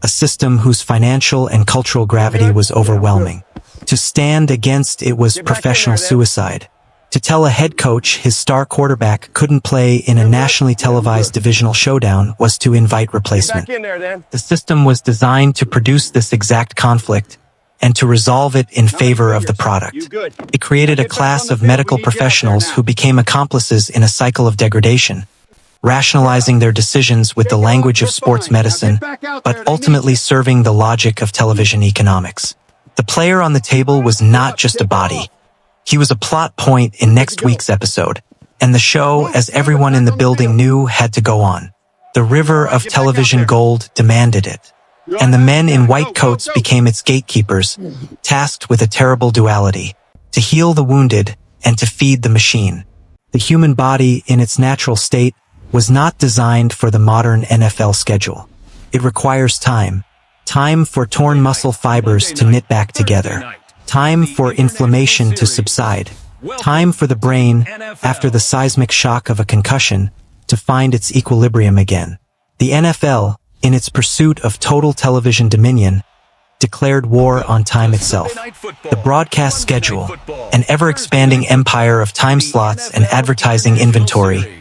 a system whose financial and cultural gravity was overwhelming. To stand against it was professional suicide. To tell a head coach his star quarterback couldn't play in a nationally televised divisional showdown was to invite replacement. The system was designed to produce this exact conflict and to resolve it in favor of the product. It created a class of medical professionals who became accomplices in a cycle of degradation, rationalizing their decisions with the language of sports medicine, but ultimately serving the logic of television economics. The player on the table was not just a body. He was a plot point in next week's episode, and the show, as everyone in the building knew, had to go on. The river of television gold demanded it, and the men in white coats became its gatekeepers, tasked with a terrible duality: to heal the wounded and to feed the machine. The human body, in its natural state, was not designed for the modern NFL schedule. It requires time. Time for torn muscle fibers to knit back together. Time for inflammation to subside. Time for the brain, after the seismic shock of a concussion, to find its equilibrium again. The NFL, in its pursuit of total television dominion, declared war on time itself. The broadcast schedule, an ever-expanding empire of time slots and advertising inventory,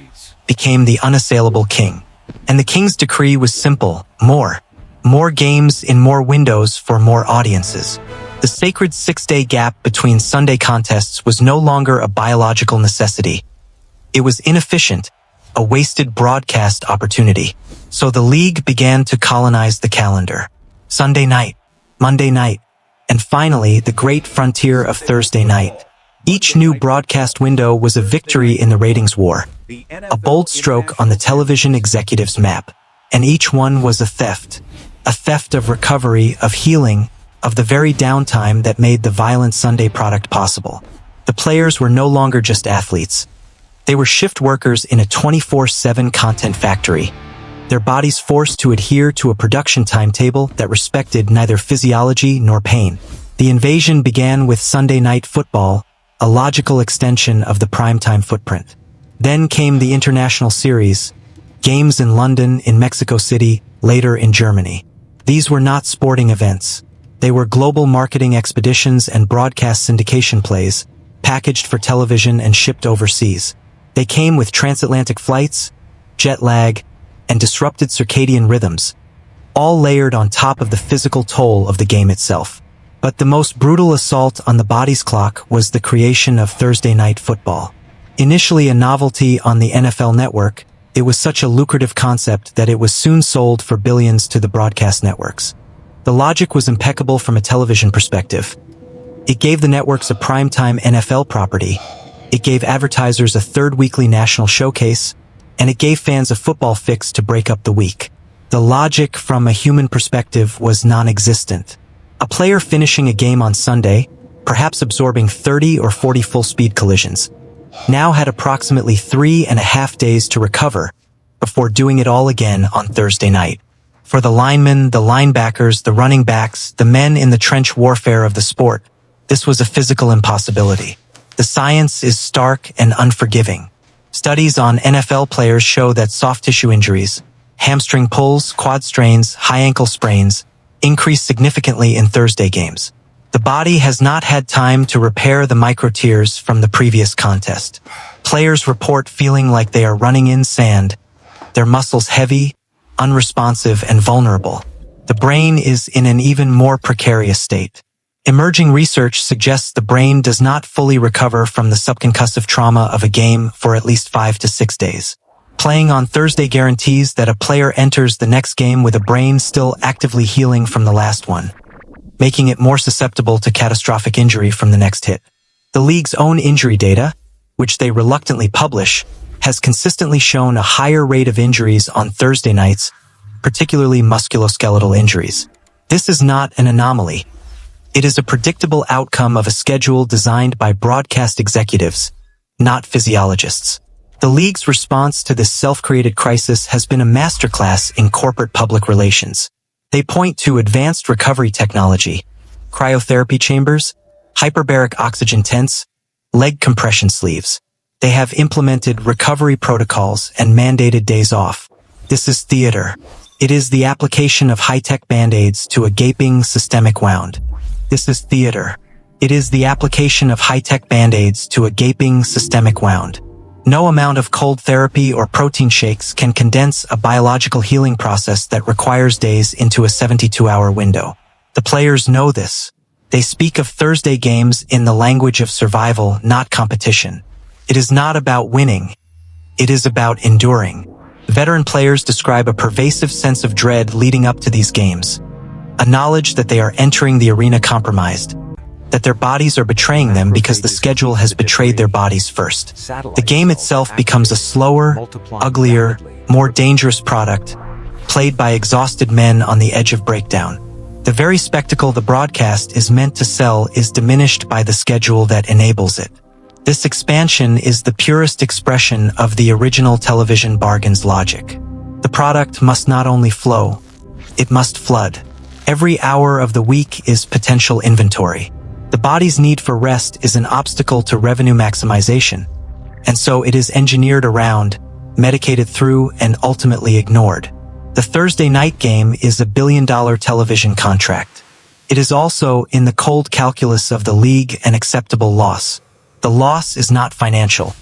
became the unassailable king. And the king's decree was simple: more. More games in more windows for more audiences. The sacred 6-day gap between Sunday contests was no longer a biological necessity. It was inefficient, a wasted broadcast opportunity. So the league began to colonize the calendar. Sunday night, Monday night, and finally the great frontier of Thursday night. Each new broadcast window was a victory in the ratings war, a bold stroke on the television executive's map, and each one was a theft of recovery, of healing, of the very downtime that made the violent Sunday product possible. The players were no longer just athletes. They were shift workers in a 24/7 content factory, their bodies forced to adhere to a production timetable that respected neither physiology nor pain. The invasion began with Sunday Night Football, a logical extension of the primetime footprint. Then came the international series, games in London, in Mexico City, later in Germany. These were not sporting events. They were global marketing expeditions and broadcast syndication plays, packaged for television and shipped overseas. They came with transatlantic flights, jet lag, and disrupted circadian rhythms, all layered on top of the physical toll of the game itself. But the most brutal assault on the body's clock was the creation of Thursday Night Football. Initially a novelty on the NFL network, it was such a lucrative concept that it was soon sold for billions to the broadcast networks. The logic was impeccable from a television perspective. It gave the networks a primetime NFL property, it gave advertisers a third weekly national showcase, and it gave fans a football fix to break up the week. The logic from a human perspective was non-existent. A player finishing a game on Sunday, perhaps absorbing 30 or 40 full-speed collisions, now had approximately 3.5 days to recover before doing it all again on Thursday night. For the linemen, the linebackers, the running backs, the men in the trench warfare of the sport, this was a physical impossibility. The science is stark and unforgiving. Studies on NFL players show that soft tissue injuries, hamstring pulls, quad strains, high ankle sprains, increase significantly in Thursday games. The body has not had time to repair the micro-tears from the previous contest. Players report feeling like they are running in sand, their muscles heavy, unresponsive, and vulnerable. The brain is in an even more precarious state. Emerging research suggests the brain does not fully recover from the subconcussive trauma of a game for at least 5 to 6 days. Playing on Thursday guarantees that a player enters the next game with a brain still actively healing from the last one, making it more susceptible to catastrophic injury from the next hit. The league's own injury data, which they reluctantly publish, has consistently shown a higher rate of injuries on Thursday nights, particularly musculoskeletal injuries. This is not an anomaly. It is a predictable outcome of a schedule designed by broadcast executives, not physiologists. The league's response to this self-created crisis has been a masterclass in corporate public relations. They point to advanced recovery technology, cryotherapy chambers, hyperbaric oxygen tents, leg compression sleeves. They have implemented recovery protocols and mandated days off. This is theater. It is the application of high-tech band-aids to a gaping systemic wound. This is theater. It is the application of high-tech band-aids to a gaping systemic wound. No amount of cold therapy or protein shakes can condense a biological healing process that requires days into a 72-hour window. The players know this. They speak of Thursday games in the language of survival, not competition. It is not about winning. It is about enduring. Veteran players describe a pervasive sense of dread leading up to these games, a knowledge that they are entering the arena compromised, that their bodies are betraying them because the schedule has betrayed their bodies first. The game itself becomes a slower, uglier, more dangerous product, played by exhausted men on the edge of breakdown. The very spectacle the broadcast is meant to sell is diminished by the schedule that enables it. This expansion is the purest expression of the original television bargain's logic. The product must not only flow, it must flood. Every hour of the week is potential inventory. The body's need for rest is an obstacle to revenue maximization, and so it is engineered around, medicated through, and ultimately ignored. The Thursday night game is a billion-dollar television contract. It is also in the cold calculus of the league an acceptable loss. The loss is not financial.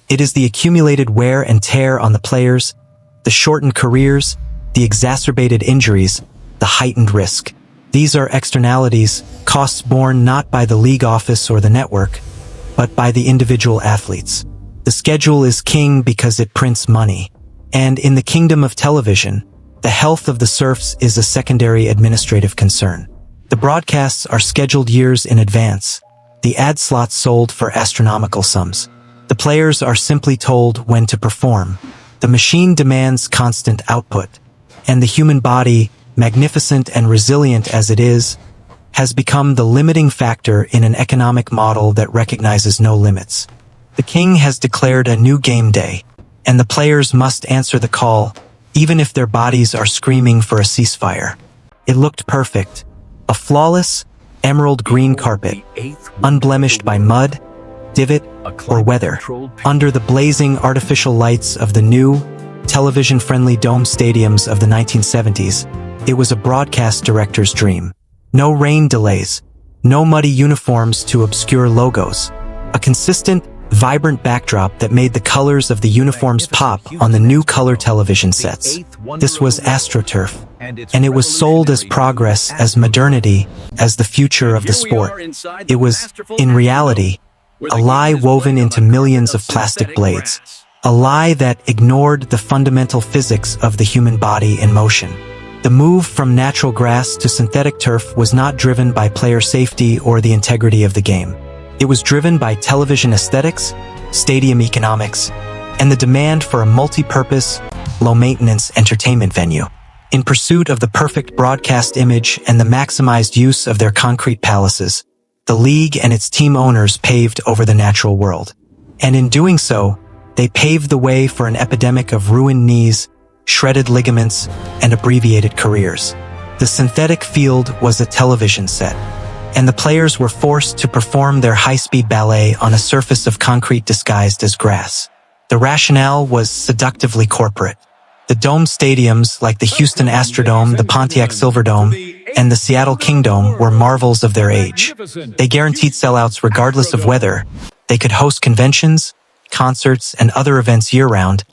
It is the accumulated wear and tear on the players, the shortened careers, the exacerbated injuries, the heightened risk. These are externalities, costs borne not by the league office or the network, but by the individual athletes. The schedule is king because it prints money. And in the kingdom of television, the health of the serfs is a secondary administrative concern. The broadcasts are scheduled years in advance. The ad slots sold for astronomical sums. The players are simply told when to perform. The machine demands constant output. And the human body, magnificent and resilient as it is, has become the limiting factor in an economic model that recognizes no limits. The king has declared a new game day, and the players must answer the call, even if their bodies are screaming for a ceasefire. It looked perfect. A flawless, emerald green carpet, unblemished by mud, divot, or weather, under the blazing artificial lights of the new, television-friendly dome stadiums of the 1970s. It was a broadcast director's dream. No rain delays. No muddy uniforms to obscure logos. A consistent, vibrant backdrop that made the colors of the uniforms pop on the new color television sets. This was AstroTurf, and it was sold as progress, as modernity, as the future of the sport. It was, in reality, a lie woven into millions of plastic blades. A lie that ignored the fundamental physics of the human body in motion. The move from natural grass to synthetic turf was not driven by player safety or the integrity of the game. It was driven by television aesthetics, stadium economics, and the demand for a multi-purpose, low-maintenance entertainment venue. In pursuit of the perfect broadcast image and the maximized use of their concrete palaces, the league and its team owners paved over the natural world. And in doing so, they paved the way for an epidemic of ruined knees, shredded ligaments, and abbreviated careers. The synthetic field was a television set, and the players were forced to perform their high-speed ballet on a surface of concrete disguised as grass. The rationale was seductively corporate. The dome stadiums like the Houston Astrodome, the Pontiac Silverdome, and the Seattle Kingdome were marvels of their age. They guaranteed sellouts regardless of weather. They could host conventions, concerts, and other events year-round,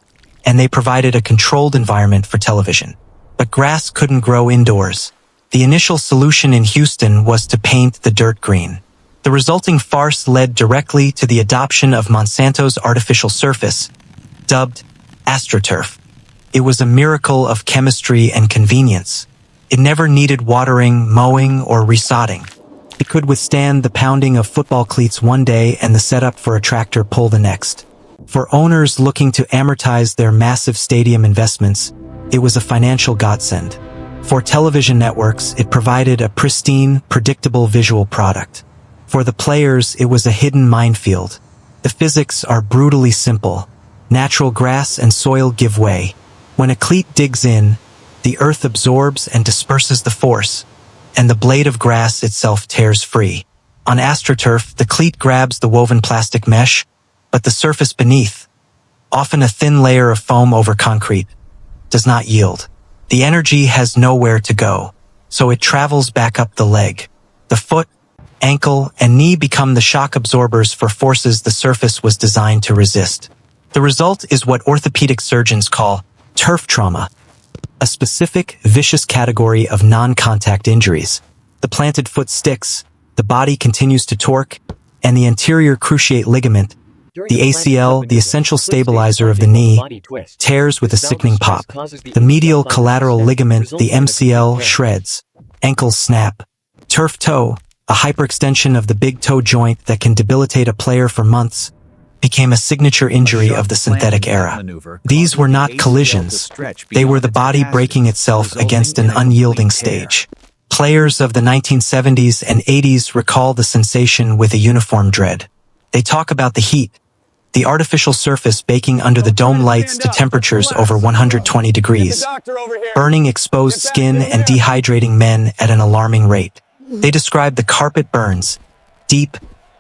and they provided a controlled environment for television. But grass couldn't grow indoors. The initial solution in Houston was to paint the dirt green. The resulting farce led directly to the adoption of Monsanto's artificial surface, dubbed AstroTurf. It was a miracle of chemistry and convenience. It never needed watering, mowing, or resodding. It could withstand the pounding of football cleats one day and the setup for a tractor pull the next. For owners looking to amortize their massive stadium investments, it was a financial godsend. For television networks, it provided a pristine, predictable visual product. For the players, it was a hidden minefield. The physics are brutally simple. Natural grass and soil give way. When a cleat digs in, the earth absorbs and disperses the force, and the blade of grass itself tears free. On AstroTurf, the cleat grabs the woven plastic mesh, but the surface beneath, often a thin layer of foam over concrete, does not yield. The energy has nowhere to go, so it travels back up the leg. The foot, ankle, and knee become the shock absorbers for forces the surface was designed to resist. The result is what orthopedic surgeons call turf trauma, a specific, vicious category of non-contact injuries. The planted foot sticks, the body continues to torque, and the anterior cruciate ligament, the ACL, the essential stabilizer of the knee, tears with a sickening pop. The medial collateral ligament, the MCL, shreds. Ankles snap. Turf toe, a hyperextension of the big toe joint that can debilitate a player for months, became a signature injury of the synthetic era. These were not collisions. They were the body breaking itself against an unyielding stage. Players of the 1970s and 80s recall the sensation with a uniform dread. They talk about the heat, the artificial surface baking under the dome lights to temperatures over 120 degrees, burning exposed skin and dehydrating men at an alarming rate. They describe the carpet burns, deep,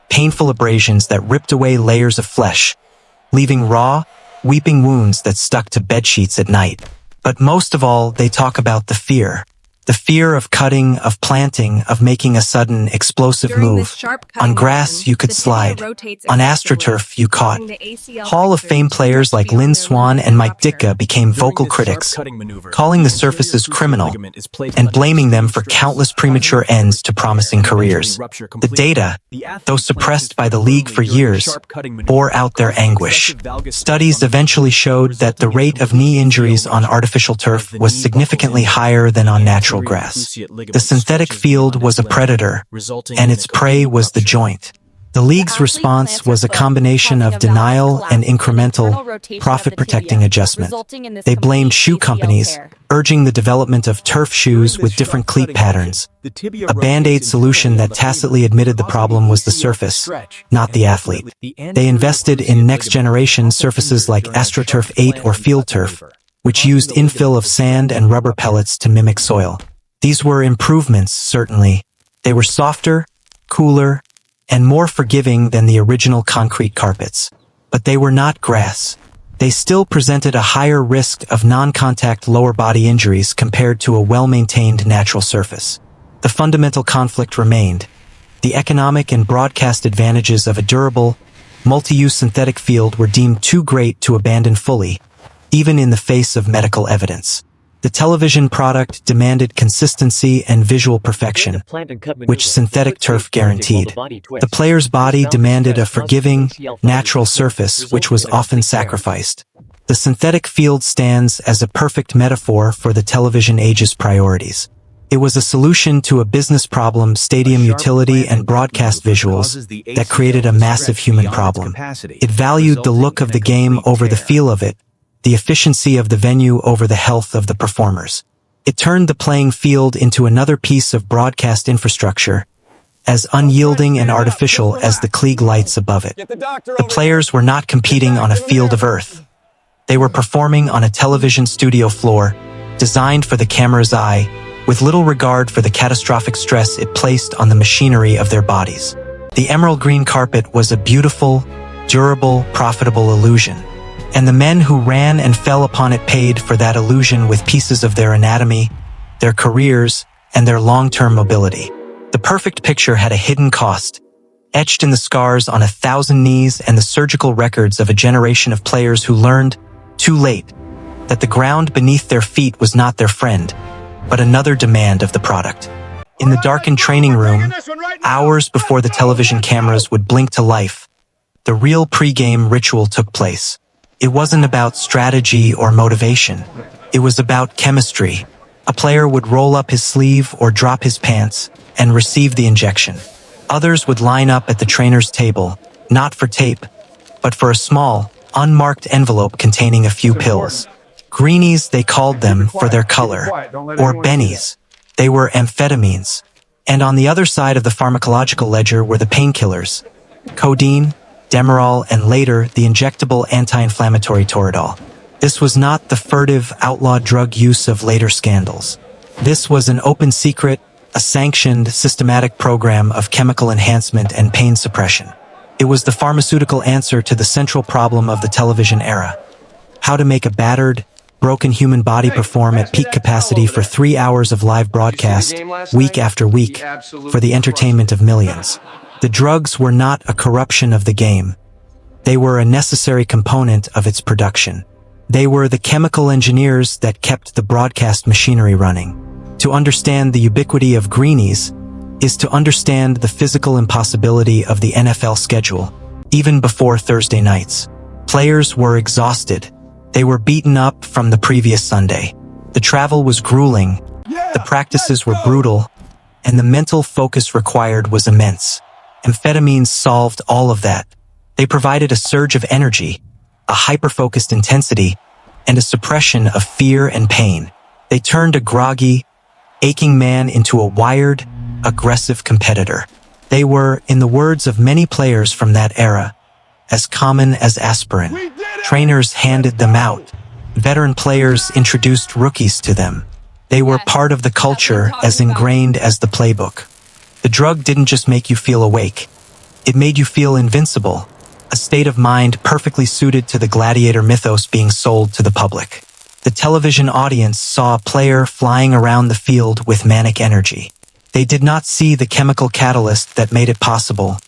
painful abrasions that ripped away layers of flesh, leaving raw, weeping wounds that stuck to bed sheets at night. But most of all, they talk about the fear of cutting, of planting, of making a sudden, explosive move. On grass, you could slide. On AstroTurf, you caught. Hall of Fame players like Lynn Swann and Mike Ditka became vocal critics, calling the surfaces criminal and blaming them for countless premature ends to promising careers. The data, though suppressed by the league for years, bore out their anguish. Studies eventually showed that the rate of knee injuries on artificial turf was significantly higher than on natural grass. The synthetic field was a predator, and its prey was the joint. The league's response was a combination of denial and incremental, profit-protecting adjustment. They blamed shoe companies, urging the development of turf shoes with different cleat patterns. A Band-Aid solution that tacitly admitted the problem was the surface, not the athlete. They invested in next-generation surfaces like AstroTurf 8 or Field Turf, which used infill of sand and rubber pellets to mimic soil. These were improvements, certainly. They were softer, cooler, and more forgiving than the original concrete carpets. But they were not grass. They still presented a higher risk of non-contact lower body injuries compared to a well-maintained natural surface. The fundamental conflict remained. The economic and broadcast advantages of a durable, multi-use synthetic field were deemed too great to abandon fully, even in the face of medical evidence. The television product demanded consistency and visual perfection, which synthetic turf guaranteed. The player's body demanded a forgiving, natural surface, which was often sacrificed. The synthetic field stands as a perfect metaphor for the television age's priorities. It was a solution to a business problem, stadium utility, and broadcast visuals that created a massive human problem. It valued the look of the game over the feel of it, the efficiency of the venue over the health of the performers. It turned the playing field into another piece of broadcast infrastructure, as unyielding and artificial as the Klieg lights above it. The players were not competing on a field of earth. They were performing on a television studio floor, designed for the camera's eye, with little regard for the catastrophic stress it placed on the machinery of their bodies. The emerald green carpet was a beautiful, durable, profitable illusion, and the men who ran and fell upon it paid for that illusion with pieces of their anatomy, their careers, and their long-term mobility. The perfect picture had a hidden cost, etched in the scars on 1,000 knees and the surgical records of a generation of players who learned, too late, that the ground beneath their feet was not their friend, but another demand of the product. In the darkened training room, hours before the television cameras would blink to life, the real pre-game ritual took place. It wasn't about strategy or motivation. It was about chemistry. A player would roll up his sleeve or drop his pants and receive the injection. Others would line up at the trainer's table, not for tape, but for a small, unmarked envelope containing a few pills. Greenies, they called them for their color, or bennies. They were amphetamines. And on the other side of the pharmacological ledger were the painkillers, codeine, Demerol, and later the injectable anti-inflammatory Toradol. This was not the furtive, outlawed drug use of later scandals. This was an open secret, a sanctioned, systematic program of chemical enhancement and pain suppression. It was the pharmaceutical answer to the central problem of the television era: how to make a battered, broken human body perform at peak capacity for 3 hours of live broadcast, week after week, for the entertainment of millions. The drugs were not a corruption of the game. They were a necessary component of its production. They were the chemical engineers that kept the broadcast machinery running. To understand the ubiquity of greenies is to understand the physical impossibility of the NFL schedule, even before Thursday nights. Players were exhausted. They were beaten up from the previous Sunday. The travel was grueling. The practices were brutal, and the mental focus required was immense. Amphetamines solved all of that. They provided a surge of energy, a hyper-focused intensity, and a suppression of fear and pain. They turned a groggy, aching man into a wired, aggressive competitor. They were, in the words of many players from that era, as common as aspirin. Trainers handed them out. Veteran players introduced rookies to them. They were part of the culture as ingrained as the playbook. The drug didn't just make you feel awake. It made you feel invincible, a state of mind perfectly suited to the Gladiator Mythos being sold to the public. The television audience saw a player flying around the field with manic energy. They did not see the chemical catalyst that made it possible,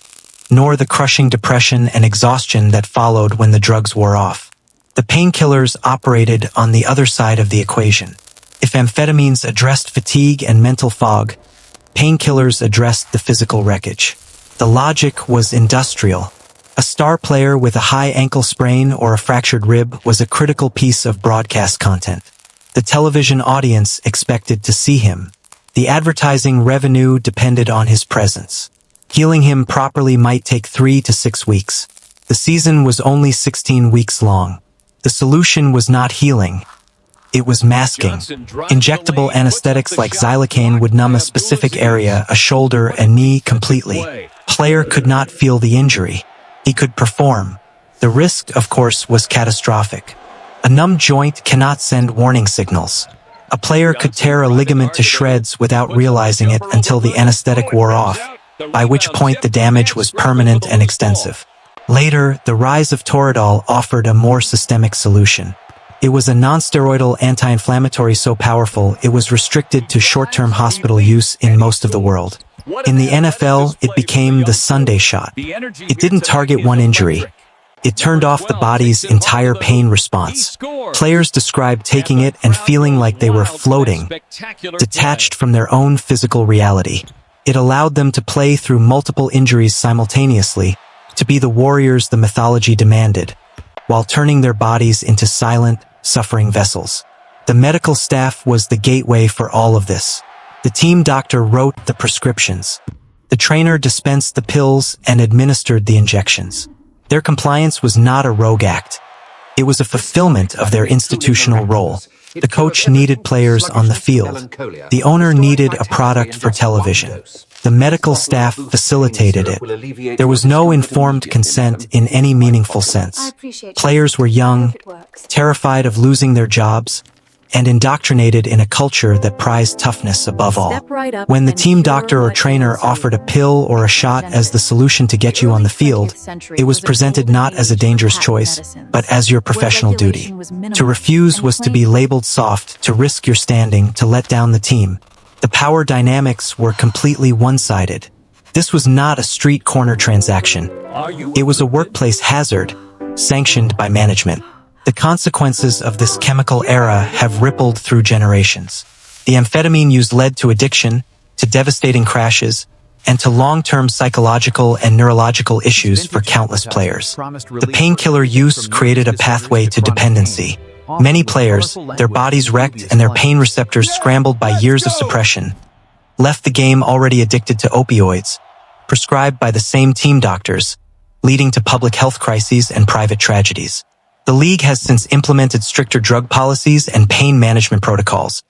nor the crushing depression and exhaustion that followed when the drugs wore off. The painkillers operated on the other side of the equation. If amphetamines addressed fatigue and mental fog, painkillers addressed the physical wreckage. The logic was industrial. A star player with a high ankle sprain or a fractured rib was a critical piece of broadcast content. The television audience expected to see him. The advertising revenue depended on his presence. Healing him properly might take 3 to 6 weeks. The season was only 16 weeks long. The solution was not healing. It was masking. Injectable anesthetics like xylocaine would numb a specific area, a shoulder and knee, completely. Player could not feel the injury. He could perform. The risk, of course, was catastrophic. A numb joint cannot send warning signals. A player could tear a ligament to shreds without realizing it until the anesthetic wore off, by which point the damage was permanent and extensive. Later, the rise of Toradol offered a more systemic solution. It was a non-steroidal anti-inflammatory so powerful it was restricted to short-term hospital use in most of the world. In the NFL, it became the Sunday shot. It didn't target one injury. It turned off the body's entire pain response. Players described taking it and feeling like they were floating, detached from their own physical reality. It allowed them to play through multiple injuries simultaneously, to be the warriors the mythology demanded, while turning their bodies into silent, suffering vessels. The medical staff was the gateway for all of this. The team doctor wrote the prescriptions. The trainer dispensed the pills and administered the injections. Their compliance was not a rogue act. It was a fulfillment of their institutional role. The coach needed players on the field. The owner needed a product for television. The medical staff facilitated it. There was no informed consent in any meaningful sense. Players were young, terrified of losing their jobs, and indoctrinated in a culture that prized toughness above all. When the team doctor or trainer offered a pill or a shot as the solution to get you on the field, it was presented not as a dangerous choice, but as your professional duty. To refuse was to be labeled soft, to risk your standing, to let down the team. The power dynamics were completely one-sided. This was not a street corner transaction. It was a workplace hazard, sanctioned by management. The consequences of this chemical era have rippled through generations. The amphetamine use led to addiction, to devastating crashes, and to long-term psychological and neurological issues for countless players. The painkiller use created a pathway to dependency. Many players, their bodies wrecked and their pain receptors scrambled by years of suppression, left the game already addicted to opioids, prescribed by the same team doctors, leading to public health crises and private tragedies. The league has since implemented stricter drug policies and pain management protocols.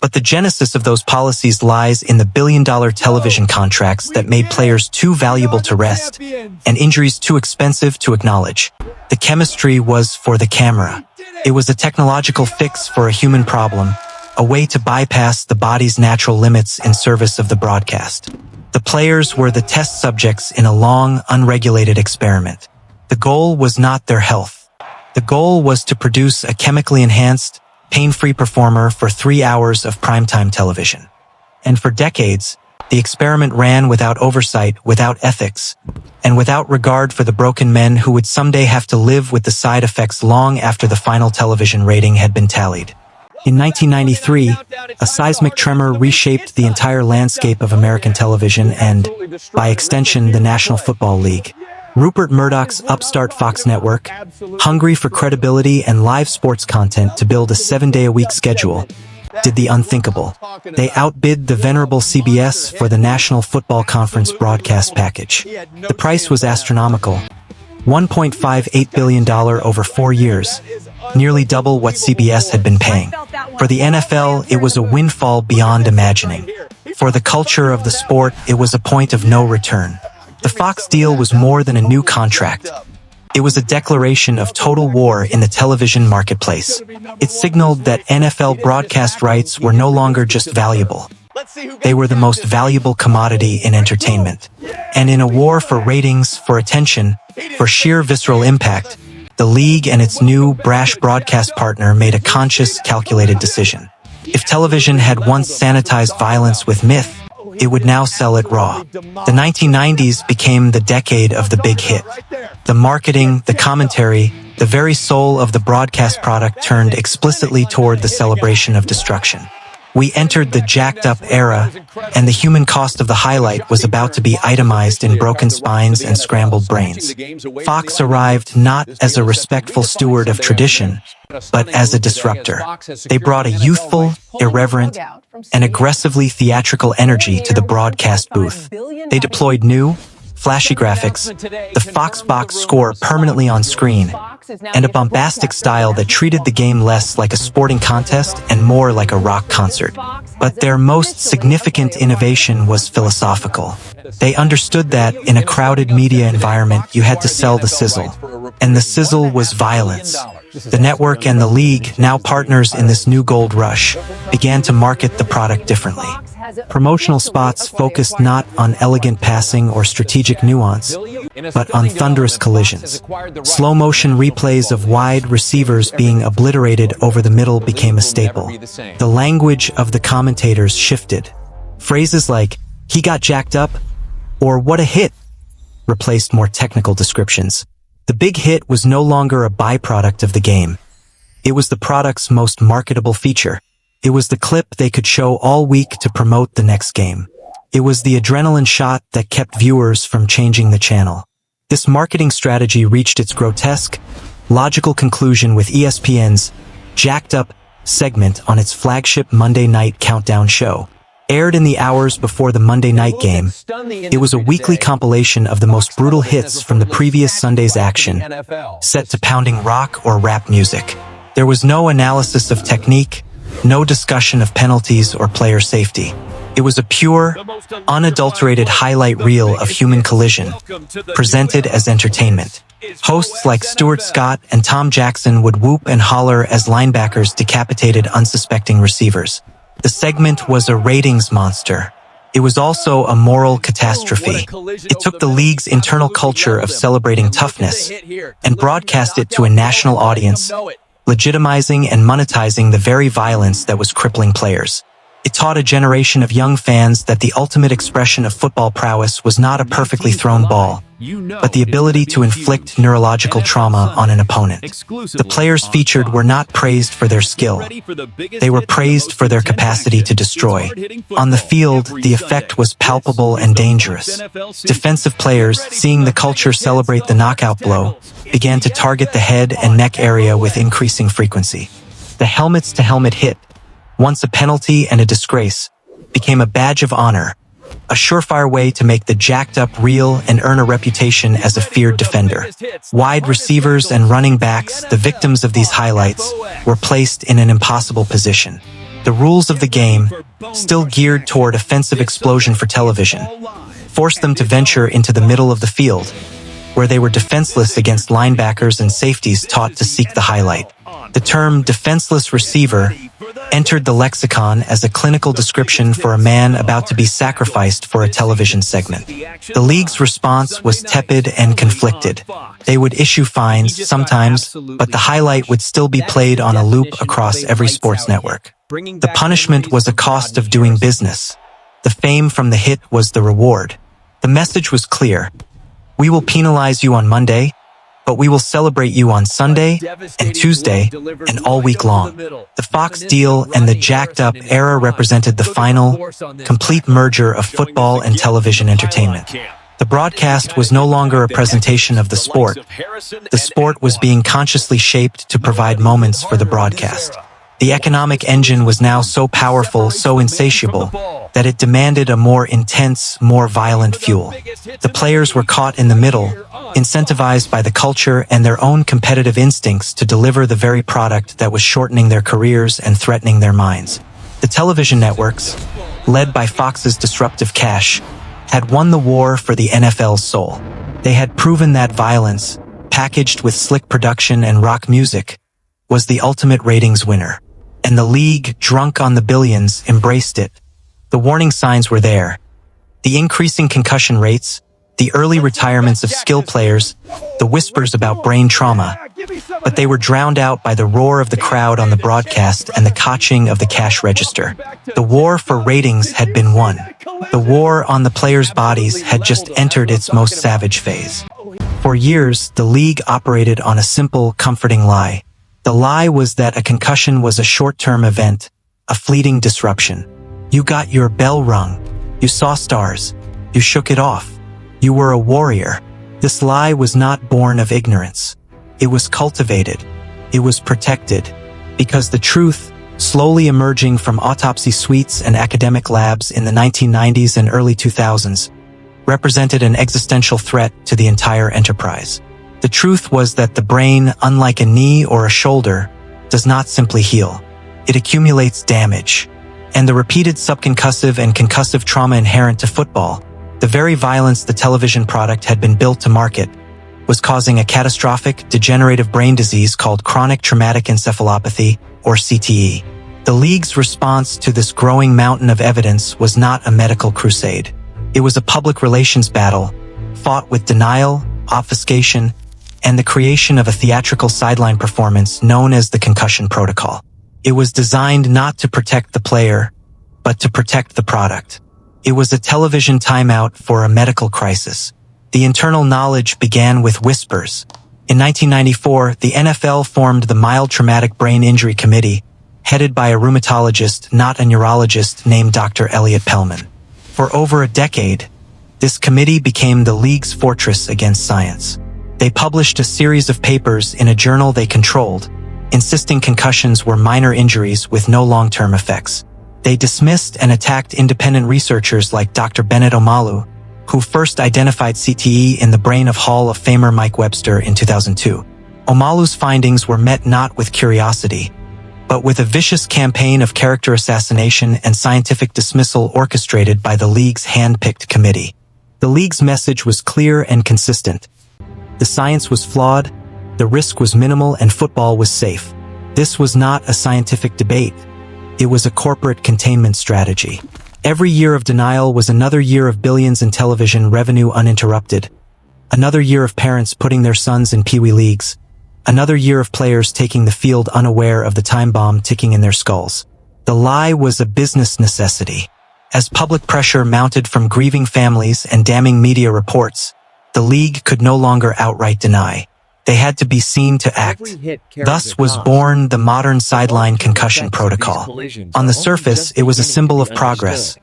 But the genesis of those policies lies in the billion-dollar television contracts that made players too valuable to rest and injuries too expensive to acknowledge. The chemistry was for the camera. It was a technological fix for a human problem, a way to bypass the body's natural limits in service of the broadcast. The players were the test subjects in a long, unregulated experiment. The goal was not their health. The goal was to produce a chemically enhanced, pain-free performer for 3 hours of primetime television. And for decades, the experiment ran without oversight, without ethics, and without regard for the broken men who would someday have to live with the side effects long after the final television rating had been tallied. In 1993, a seismic tremor reshaped the entire landscape of American television and, by extension, the National Football League. Rupert Murdoch's upstart Fox network, hungry for credibility and live sports content to build a 7-day-a-week schedule, did the unthinkable. They outbid the venerable CBS for the National Football Conference broadcast package. The price was astronomical, $1.58 billion over 4 years, nearly double what CBS had been paying. For the NFL, it was a windfall beyond imagining. For the culture of the sport, it was a point of no return. The Fox deal was more than a new contract. It was a declaration of total war in the television marketplace. It signaled that NFL broadcast rights were no longer just valuable. They were the most valuable commodity in entertainment. And in a war for ratings, for attention, for sheer visceral impact, the league and its new, brash broadcast partner made a conscious, calculated decision. If television had once sanitized violence with myth, it would now sell it raw. The 1990s became the decade of the big hit. The marketing, the commentary, the very soul of the broadcast product turned explicitly toward the celebration of destruction. We entered the jacked-up era, and the human cost of the highlight was about to be itemized in broken spines and scrambled brains. Fox arrived not as a respectful steward of tradition, but as a disruptor. They brought a youthful, irreverent, and aggressively theatrical energy to the broadcast booth. They deployed new, flashy graphics, the Fox box score permanently on screen, and a bombastic style that treated the game less like a sporting contest and more like a rock concert. But their most significant innovation was philosophical. They understood that, in a crowded media environment, you had to sell the sizzle. And the sizzle was violence. The network and the league, now partners in this new gold rush, began to market the product differently. Promotional spots focused not on elegant passing or strategic nuance, but on thunderous collisions. Slow-motion replays of wide receivers being obliterated over the middle became a staple. The language of the commentators shifted. Phrases like, "He got jacked up," or "What a hit," replaced more technical descriptions. The big hit was no longer a byproduct of the game. It was the product's most marketable feature. It was the clip they could show all week to promote the next game. It was the adrenaline shot that kept viewers from changing the channel. This marketing strategy reached its grotesque, logical conclusion with ESPN's Jacked Up segment on its flagship Monday night countdown show. Aired in the hours before the Monday night game, it was a weekly compilation of the most brutal hits from the previous Sunday's action, set to pounding rock or rap music. There was no analysis of technique, no discussion of penalties or player safety. It was a pure, unadulterated highlight reel of human collision, presented as entertainment. Hosts like Stuart Scott and Tom Jackson would whoop and holler as linebackers decapitated unsuspecting receivers. The segment was a ratings monster. It was also a moral catastrophe. It took the league's internal culture of celebrating toughness and broadcast it to a national audience, legitimizing and monetizing the very violence that was crippling players. It taught a generation of young fans that the ultimate expression of football prowess was not a perfectly thrown ball, but the ability to inflict neurological trauma on an opponent. The players featured were not praised for their skill. They were praised for their capacity to destroy. On the field, the effect was palpable and dangerous. Defensive players, seeing the culture celebrate the knockout blow, began to target the head and neck area with increasing frequency. The helmets-to-helmet hit, once a penalty and a disgrace, became a badge of honor, a surefire way to make the jacked up real and earn a reputation as a feared defender. Wide receivers and running backs, the victims of these highlights, were placed in an impossible position. The rules of the game, still geared toward offensive explosion for television, forced them to venture into the middle of the field, where they were defenseless against linebackers and safeties taught to seek the highlight. The term defenseless receiver entered the lexicon as a clinical description for a man about to be sacrificed for a television segment. The league's response was tepid and conflicted. They would issue fines sometimes, but the highlight would still be played on a loop across every sports network. The punishment was a cost of doing business. The fame from the hit was the reward. The message was clear. We will penalize you on Monday, but we will celebrate you on Sunday and Tuesday and all week long. The Fox deal and the jacked up era represented the final, complete merger of football and television entertainment. The broadcast was no longer a presentation of the sport. The sport was being consciously shaped to provide moments for the broadcast. The economic engine was now so powerful, so insatiable, that it demanded a more intense, more violent fuel. The players were caught in the middle, incentivized by the culture and their own competitive instincts to deliver the very product that was shortening their careers and threatening their minds. The television networks, led by Fox's disruptive cash, had won the war for the NFL's soul. They had proven that violence, packaged with slick production and rock music, was the ultimate ratings winner. And the league, drunk on the billions, embraced it. The warning signs were there. The increasing concussion rates, the early retirements of skilled players, the whispers about brain trauma, but they were drowned out by the roar of the crowd on the broadcast and the kaching of the cash register. The war for ratings had been won. The war on the players' bodies had just entered its most savage phase. For years, the league operated on a simple, comforting lie. The lie was that a concussion was a short-term event, a fleeting disruption. You got your bell rung. You saw stars. You shook it off. You were a warrior. This lie was not born of ignorance. It was cultivated. It was protected. Because the truth, slowly emerging from autopsy suites and academic labs in the 1990s and early 2000s, represented an existential threat to the entire enterprise. The truth was that the brain, unlike a knee or a shoulder, does not simply heal. It accumulates damage. And the repeated subconcussive and concussive trauma inherent to football, the very violence the television product had been built to market, was causing a catastrophic, degenerative brain disease called chronic traumatic encephalopathy, or CTE. The league's response to this growing mountain of evidence was not a medical crusade. It was a public relations battle, fought with denial, obfuscation, and the creation of a theatrical sideline performance known as the Concussion Protocol. It was designed not to protect the player, but to protect the product. It was a television timeout for a medical crisis. The internal knowledge began with whispers. In 1994, the NFL formed the Mild Traumatic Brain Injury Committee, headed by a rheumatologist, not a neurologist, named Dr. Elliot Pellman. For over a decade, this committee became the league's fortress against science. They published a series of papers in a journal they controlled, insisting concussions were minor injuries with no long-term effects. They dismissed and attacked independent researchers like Dr. Bennett Omalu, who first identified CTE in the brain of Hall of Famer Mike Webster in 2002. Omalu's findings were met not with curiosity, but with a vicious campaign of character assassination and scientific dismissal orchestrated by the league's hand-picked committee. The league's message was clear and consistent. The science was flawed, the risk was minimal, and football was safe. This was not a scientific debate. It was a corporate containment strategy. Every year of denial was another year of billions in television revenue uninterrupted, another year of parents putting their sons in peewee leagues, another year of players taking the field unaware of the time bomb ticking in their skulls. The lie was a business necessity. As public pressure mounted from grieving families and damning media reports, the league could no longer outright deny. They had to be seen to act. Thus was born the modern sideline concussion protocol. On the surface, it was a symbol of progress.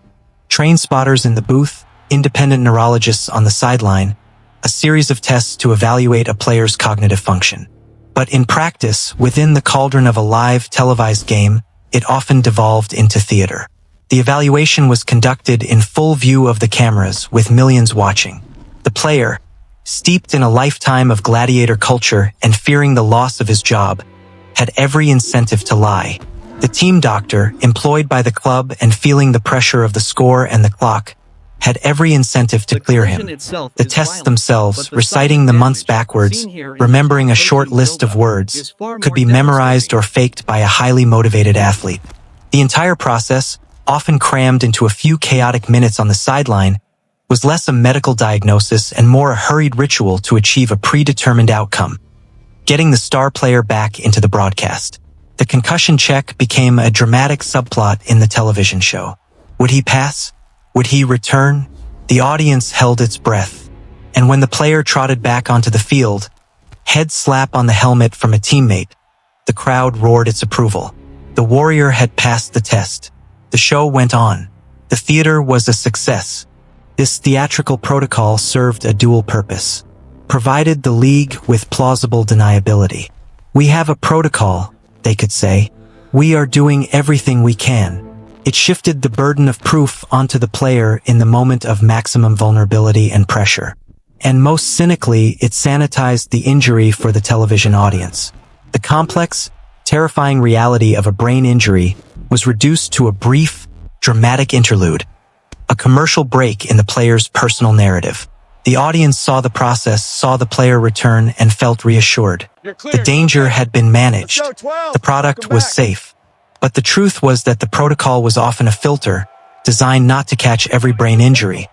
Trained spotters in the booth, independent neurologists on the sideline, a series of tests to evaluate a player's cognitive function. But in practice, within the cauldron of a live, televised game, it often devolved into theater. The evaluation was conducted in full view of the cameras, with millions watching. The player, steeped in a lifetime of gladiator culture and fearing the loss of his job, had every incentive to lie. The team doctor, employed by the club and feeling the pressure of the score and the clock, had every incentive to clear him. The tests themselves, reciting the months backwards, remembering a short list of words, could be memorized or faked by a highly motivated athlete. The entire process, often crammed into a few chaotic minutes on the sideline, was less a medical diagnosis and more a hurried ritual to achieve a predetermined outcome, getting the star player back into the broadcast. The concussion check became a dramatic subplot in the television show. Would he pass? Would he return? The audience held its breath, and when the player trotted back onto the field, head slap on the helmet from a teammate, the crowd roared its approval. The warrior had passed the test. The show went on. The theater was a success. This theatrical protocol served a dual purpose. Provided the league with plausible deniability. We have a protocol, they could say. We are doing everything we can. It shifted the burden of proof onto the player in the moment of maximum vulnerability and pressure. And most cynically, it sanitized the injury for the television audience. The complex, terrifying reality of a brain injury was reduced to a brief, dramatic interlude. A commercial break in the player's personal narrative. The audience saw the process, saw the player return, and felt reassured. The danger had been managed. The product was safe. But the truth was that the protocol was often a filter, designed not to catch every brain injury,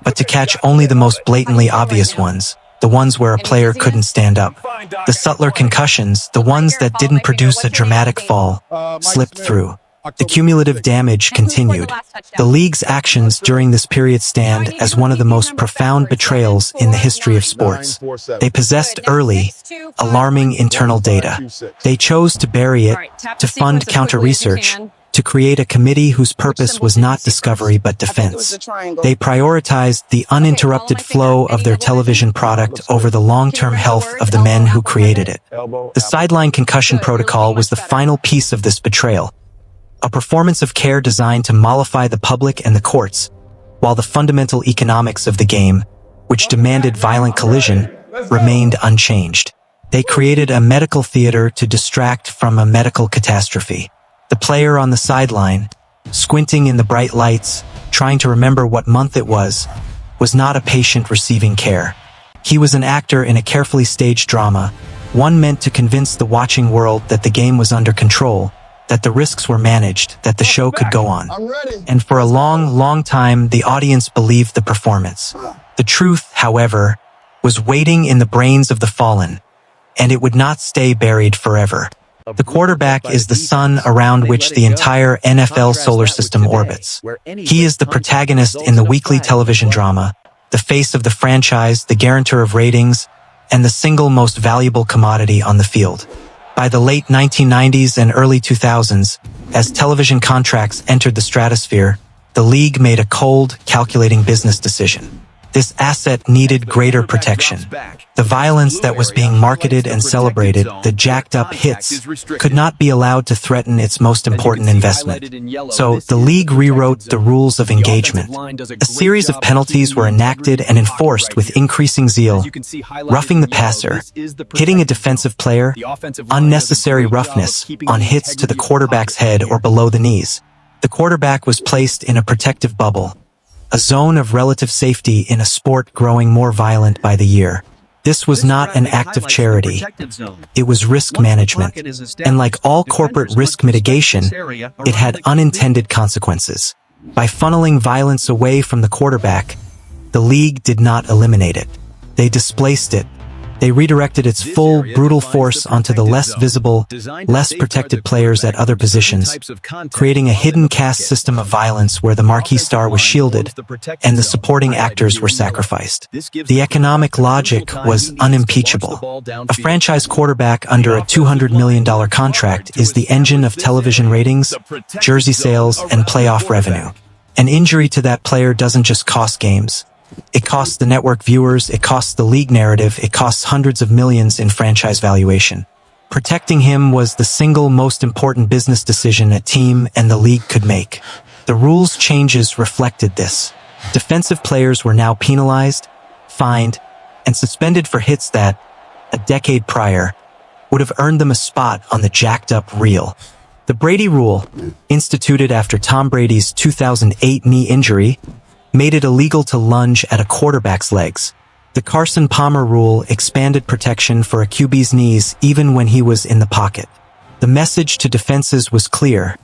but to catch only the most blatantly obvious ones, the ones where a player couldn't stand up. The subtler concussions, the ones that didn't produce a dramatic fall, slipped through. The cumulative damage continued. The league's actions during this period stand as one of the most profound betrayals in the history of sports. They possessed early, alarming internal data. They chose to bury it, to fund counter-research, to create a committee whose purpose was not discovery but defense. They prioritized the uninterrupted flow of their television product over the long-term health of the men who created it. The sideline concussion protocol was the final piece of this betrayal. A performance of care designed to mollify the public and the courts, while the fundamental economics of the game, which demanded violent collision, remained unchanged. They created a medical theater to distract from a medical catastrophe. The player on the sideline, squinting in the bright lights, trying to remember what month it was not a patient receiving care. He was an actor in a carefully staged drama, one meant to convince the watching world that the game was under control, that the risks were managed, that the show could go on. And for a long, long time, the audience believed the performance. The truth, however, was waiting in the brains of the fallen, and it would not stay buried forever. The quarterback is the sun around which the entire NFL solar system orbits. He is the protagonist in the weekly television drama, the face of the franchise, the guarantor of ratings, and the single most valuable commodity on the field. By the late 1990s and early 2000s, as television contracts entered the stratosphere, the league made a cold, calculating business decision. This asset needed greater protection. The violence that was being marketed and celebrated, the jacked-up hits, could not be allowed to threaten its most important investment. So, the league rewrote the rules of engagement. A series of penalties were enacted and enforced with increasing zeal: roughing the passer, hitting a defensive player, unnecessary roughness on hits to the quarterback's head or below the knees. The quarterback was placed in a protective bubble, a zone of relative safety in a sport growing more violent by the year. This was not an act of charity. It was risk management. And like all corporate risk mitigation, it had unintended consequences. By funneling violence away from the quarterback, the league did not eliminate it. They displaced it. They redirected its full, brutal force onto the less visible, less protected players at other positions, creating a hidden caste system of violence where the marquee star was shielded and the supporting actors were sacrificed. The economic logic was unimpeachable. A franchise quarterback under a $200 million contract is the engine of television ratings, jersey sales, and playoff revenue. An injury to that player doesn't just cost games. It costs the network viewers, it costs the league narrative, it costs hundreds of millions in franchise valuation. Protecting him was the single most important business decision a team and the league could make. The rules changes reflected this. Defensive players were now penalized, fined, and suspended for hits that, a decade prior, would have earned them a spot on the jacked-up reel. The Brady Rule, instituted after Tom Brady's 2008 knee injury, made it illegal to lunge at a quarterback's legs. The Carson Palmer rule expanded protection for a QB's knees even when he was in the pocket. The message to defenses was clear: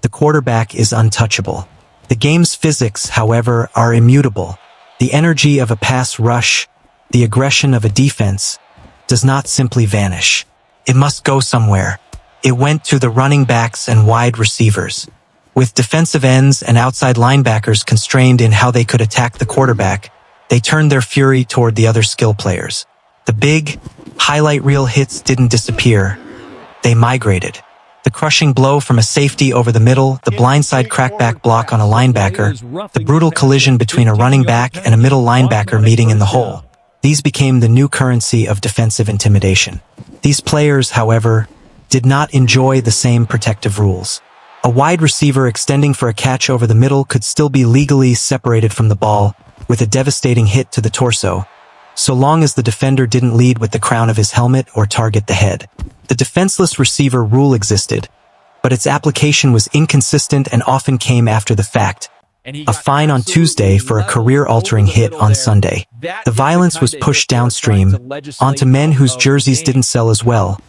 the quarterback is untouchable. The game's physics, however, are immutable. The energy of a pass rush, the aggression of a defense, does not simply vanish. It must go somewhere. It went to the running backs and wide receivers. With defensive ends and outside linebackers constrained in how they could attack the quarterback, they turned their fury toward the other skill players. The big, highlight reel hits didn't disappear. They migrated. The crushing blow from a safety over the middle, the blindside crackback block on a linebacker, the brutal collision between a running back and a middle linebacker meeting in the hole. These became the new currency of defensive intimidation. These players, however, did not enjoy the same protective rules. A wide receiver extending for a catch over the middle could still be legally separated from the ball with a devastating hit to the torso, so long as the defender didn't lead with the crown of his helmet or target the head. The defenseless receiver rule existed, but its application was inconsistent and often came after the fact. A fine on Tuesday for a career-altering hit on Sunday. The violence was pushed downstream onto men whose jerseys didn't sell as well,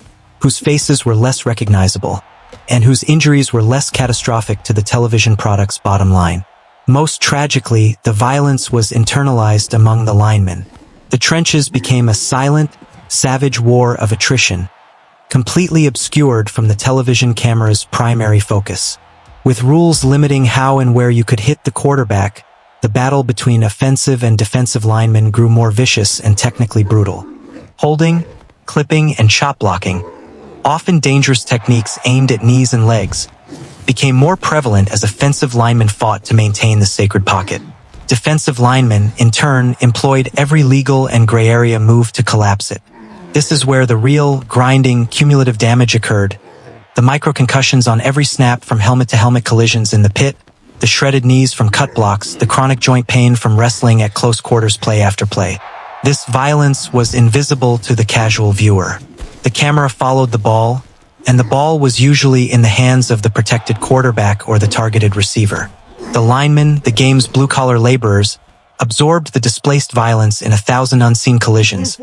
whose faces were less recognizable, and whose injuries were less catastrophic to the television product's bottom line. Most tragically, the violence was internalized among the linemen. The trenches became a silent, savage war of attrition, completely obscured from the television camera's primary focus. With rules limiting how and where you could hit the quarterback, the battle between offensive and defensive linemen grew more vicious and technically brutal. Holding, clipping, and chop blocking, often dangerous techniques aimed at knees and legs, became more prevalent as offensive linemen fought to maintain the sacred pocket. Defensive linemen, in turn, employed every legal and gray area move to collapse it. This is where the real, grinding, cumulative damage occurred. The micro-concussions on every snap from helmet-to-helmet collisions in the pit, the shredded knees from cut blocks, the chronic joint pain from wrestling at close quarters play after play. This violence was invisible to the casual viewer. The camera followed the ball, and the ball was usually in the hands of the protected quarterback or the targeted receiver. The linemen, the game's blue-collar laborers, absorbed the displaced violence in 1,000 unseen collisions,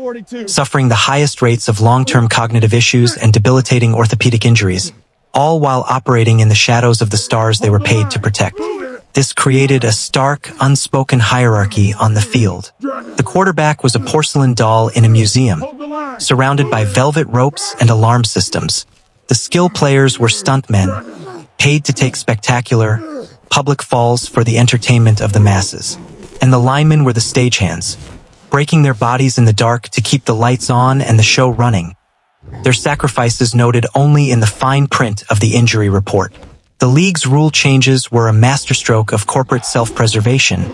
suffering the highest rates of long-term cognitive issues and debilitating orthopedic injuries, all while operating in the shadows of the stars they were paid to protect. This created a stark, unspoken hierarchy on the field. The quarterback was a porcelain doll in a museum, surrounded by velvet ropes and alarm systems. The skill players were stuntmen, paid to take spectacular, public falls for the entertainment of the masses. And the linemen were the stagehands, breaking their bodies in the dark to keep the lights on and the show running. Their sacrifices noted only in the fine print of the injury report. The league's rule changes were a masterstroke of corporate self-preservation,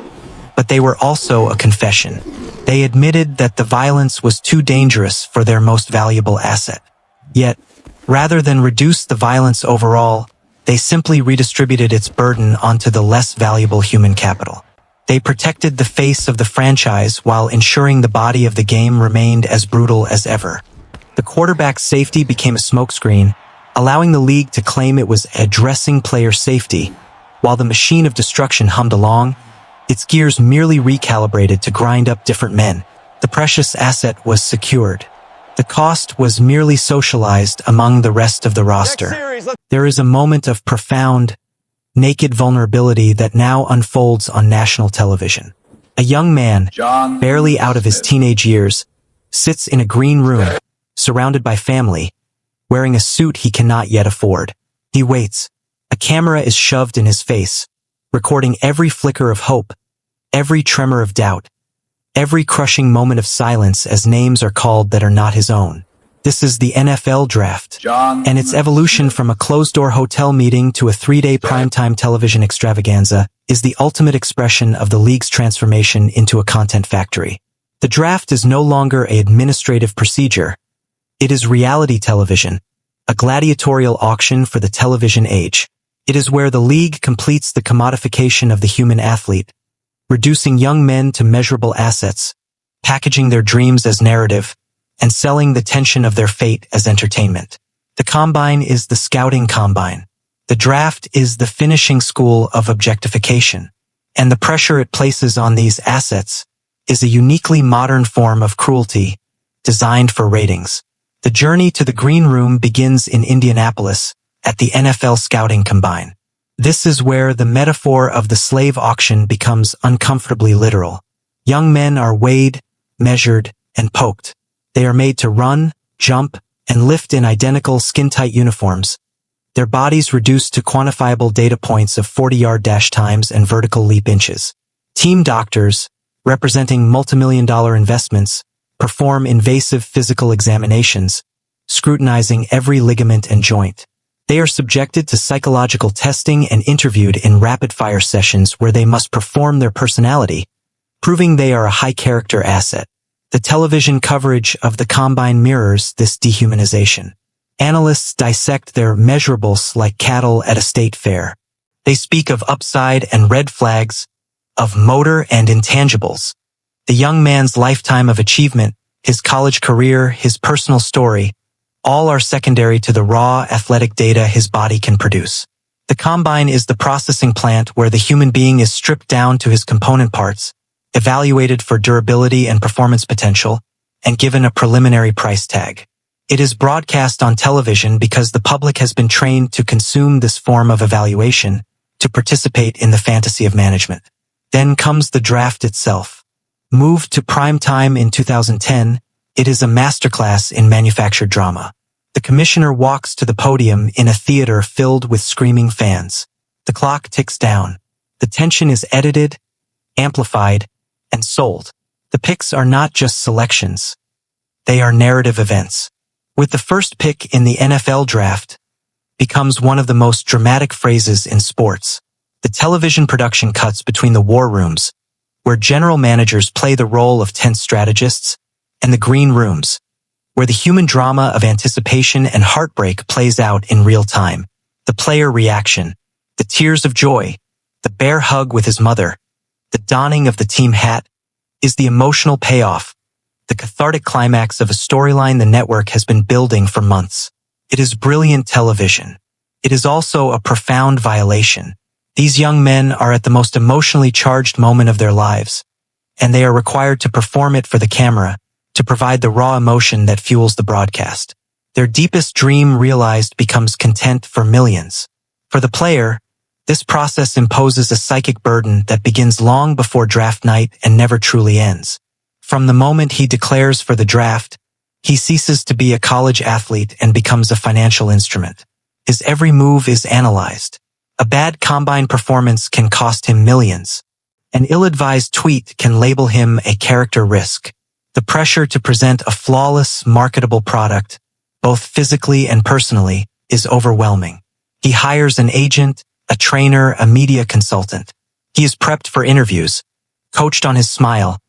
but they were also a confession. They admitted that the violence was too dangerous for their most valuable asset. Yet, rather than reduce the violence overall, they simply redistributed its burden onto the less valuable human capital. They protected the face of the franchise while ensuring the body of the game remained as brutal as ever. The quarterback's safety became a smokescreen, allowing the league to claim it was addressing player safety, while the machine of destruction hummed along, its gears merely recalibrated to grind up different men. The precious asset was secured. The cost was merely socialized among the rest of the roster. There is a moment of profound, naked vulnerability that now unfolds on national television. A young man, barely out of his teenage years, sits in a green room, surrounded by family, wearing a suit he cannot yet afford. He waits. A camera is shoved in his face, recording every flicker of hope, every tremor of doubt, every crushing moment of silence as names are called that are not his own. This is the NFL draft, and its evolution from a closed-door hotel meeting to a 3-day primetime television extravaganza is the ultimate expression of the league's transformation into a content factory. The draft is no longer an administrative procedure. It is reality television, a gladiatorial auction for the television age. It is where the league completes the commodification of the human athlete, reducing young men to measurable assets, packaging their dreams as narrative, and selling the tension of their fate as entertainment. The combine is the scouting combine. The draft is the finishing school of objectification. And the pressure it places on these assets is a uniquely modern form of cruelty designed for ratings. The journey to the green room begins in Indianapolis at the NFL Scouting Combine. This is where the metaphor of the slave auction becomes uncomfortably literal. Young men are weighed, measured, and poked. They are made to run, jump, and lift in identical skin-tight uniforms, their bodies reduced to quantifiable data points of 40-yard dash times and vertical leap inches. Team doctors, representing multimillion-dollar investments, perform invasive physical examinations, scrutinizing every ligament and joint. They are subjected to psychological testing and interviewed in rapid-fire sessions where they must perform their personality, proving they are a high-character asset. The television coverage of the combine mirrors this dehumanization. Analysts dissect their measurables like cattle at a state fair. They speak of upside and red flags, of motor and intangibles. The young man's lifetime of achievement, his college career, his personal story, all are secondary to the raw, athletic data his body can produce. The combine is the processing plant where the human being is stripped down to his component parts, evaluated for durability and performance potential, and given a preliminary price tag. It is broadcast on television because the public has been trained to consume this form of evaluation, to participate in the fantasy of management. Then comes the draft itself. Moved to prime time in 2010, it is a masterclass in manufactured drama. The commissioner walks to the podium in a theater filled with screaming fans. The clock ticks down. The tension is edited, amplified, and sold. The picks are not just selections. They are narrative events. With the first pick in the NFL draft, becomes one of the most dramatic phrases in sports. The television production cuts between the war rooms, where general managers play the role of tense strategists, and the green rooms, where the human drama of anticipation and heartbreak plays out in real time. The player reaction, the tears of joy, the bear hug with his mother, the donning of the team hat, is the emotional payoff, the cathartic climax of a storyline the network has been building for months. It is brilliant television. It is also a profound violation. These young men are at the most emotionally charged moment of their lives, and they are required to perform it for the camera, to provide the raw emotion that fuels the broadcast. Their deepest dream realized becomes content for millions. For the player, This process imposes a psychic burden that begins long before draft night and never truly ends. From the moment he declares for the draft, he ceases to be a college athlete and becomes a financial instrument. His every move is analyzed. A bad combine performance can cost him millions. An ill-advised tweet can label him a character risk. The pressure to present a flawless, marketable product, both physically and personally, is overwhelming. He hires an agent, a trainer, a media consultant. He is prepped for interviews, coached on his smile,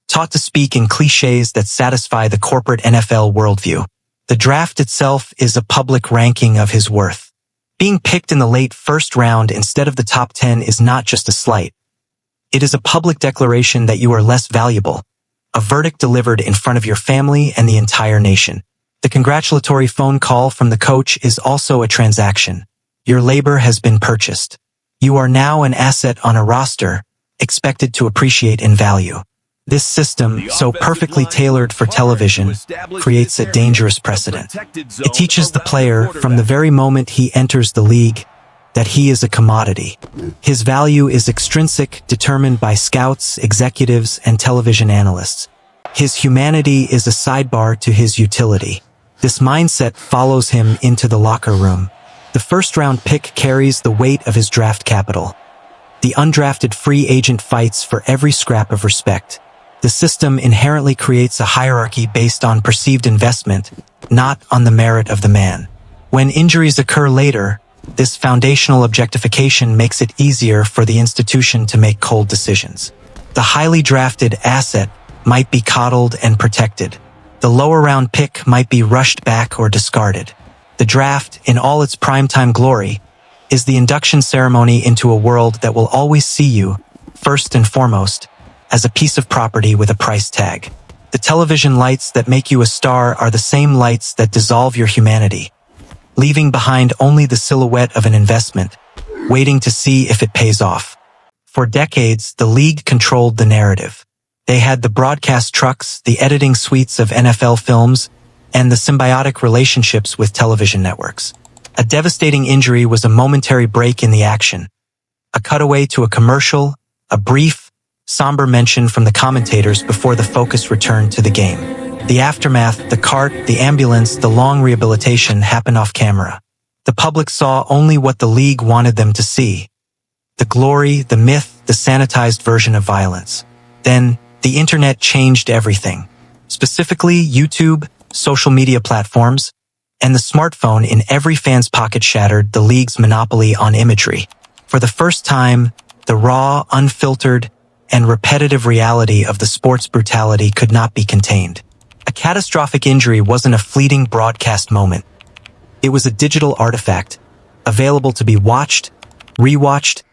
taught to speak in cliches that satisfy the corporate NFL worldview. The draft itself is a public ranking of his worth. Being picked in the late first round instead of the top 10 is not just a slight. It is a public declaration that you are less valuable, a verdict delivered in front of your family and the entire nation. The congratulatory phone call from the coach is also a transaction. Your labor has been purchased. You are now an asset on a roster, expected to appreciate in value. This system, so perfectly tailored for television, creates a dangerous precedent. It teaches the player, from the very moment he enters the league, that he is a commodity. His value is extrinsic, determined by scouts, executives, and television analysts. His humanity is a sidebar to his utility. This mindset follows him into the locker room. The first-round pick carries the weight of his draft capital. The undrafted free agent fights for every scrap of respect. The system inherently creates a hierarchy based on perceived investment, not on the merit of the man. When injuries occur later, this foundational objectification makes it easier for the institution to make cold decisions. The highly drafted asset might be coddled and protected. The lower-round pick might be rushed back or discarded. The draft, in all its primetime glory, is the induction ceremony into a world that will always see you, first and foremost, as a piece of property with a price tag. The television lights that make you a star are the same lights that dissolve your humanity, leaving behind only the silhouette of an investment, waiting to see if it pays off. For decades, the league controlled the narrative. They had the broadcast trucks, the editing suites of NFL films, and the symbiotic relationships with television networks. A devastating injury was a momentary break in the action, a cutaway to a commercial, a brief, somber mention from the commentators before the focus returned to the game. The aftermath, the cart, the ambulance, the long rehabilitation happened off camera. The public saw only what the league wanted them to see. The glory, the myth, the sanitized version of violence. Then, the internet changed everything. Specifically, YouTube, social media platforms, and the smartphone in every fan's pocket shattered the league's monopoly on imagery. For the first time, the raw, unfiltered, and repetitive reality of the sport's brutality could not be contained. A catastrophic injury wasn't a fleeting broadcast moment. It was a digital artifact, available to be watched, rewatched,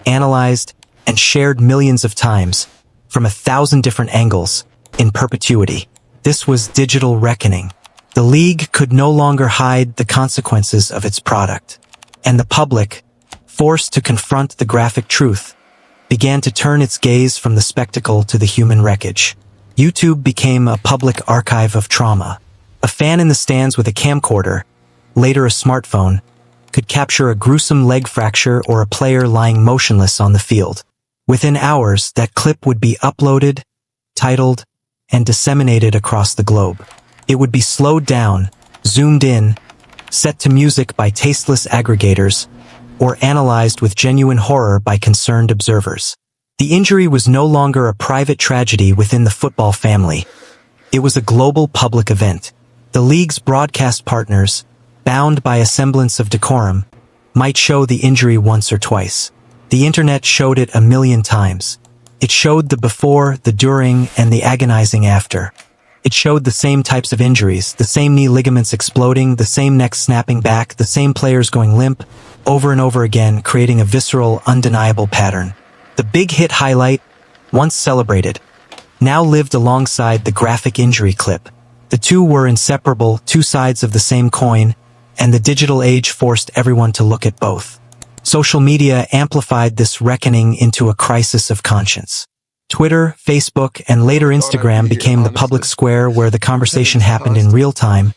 analyzed, and shared millions of times, from 1,000 different angles, in perpetuity. This was digital reckoning. The league could no longer hide the consequences of its product. And the public, forced to confront the graphic truth, began to turn its gaze from the spectacle to the human wreckage. YouTube became a public archive of trauma. A fan in the stands with a camcorder, later a smartphone, could capture a gruesome leg fracture or a player lying motionless on the field. Within hours, that clip would be uploaded, titled, and disseminated across the globe. It would be slowed down, zoomed in, set to music by tasteless aggregators, or analyzed with genuine horror by concerned observers. The injury was no longer a private tragedy within the football family. It was a global public event. The league's broadcast partners, bound by a semblance of decorum, might show the injury once or twice. The internet showed it 1,000,000 times. It showed the before, the during, and the agonizing after. It showed the same types of injuries, the same knee ligaments exploding, the same neck snapping back, the same players going limp, over and over again, creating a visceral, undeniable pattern. The big hit highlight, once celebrated, now lived alongside the graphic injury clip. The two were inseparable, two sides of the same coin, and the digital age forced everyone to look at both. Social media amplified this reckoning into a crisis of conscience. Twitter, Facebook, and later Instagram became the public square where the conversation happened in real time,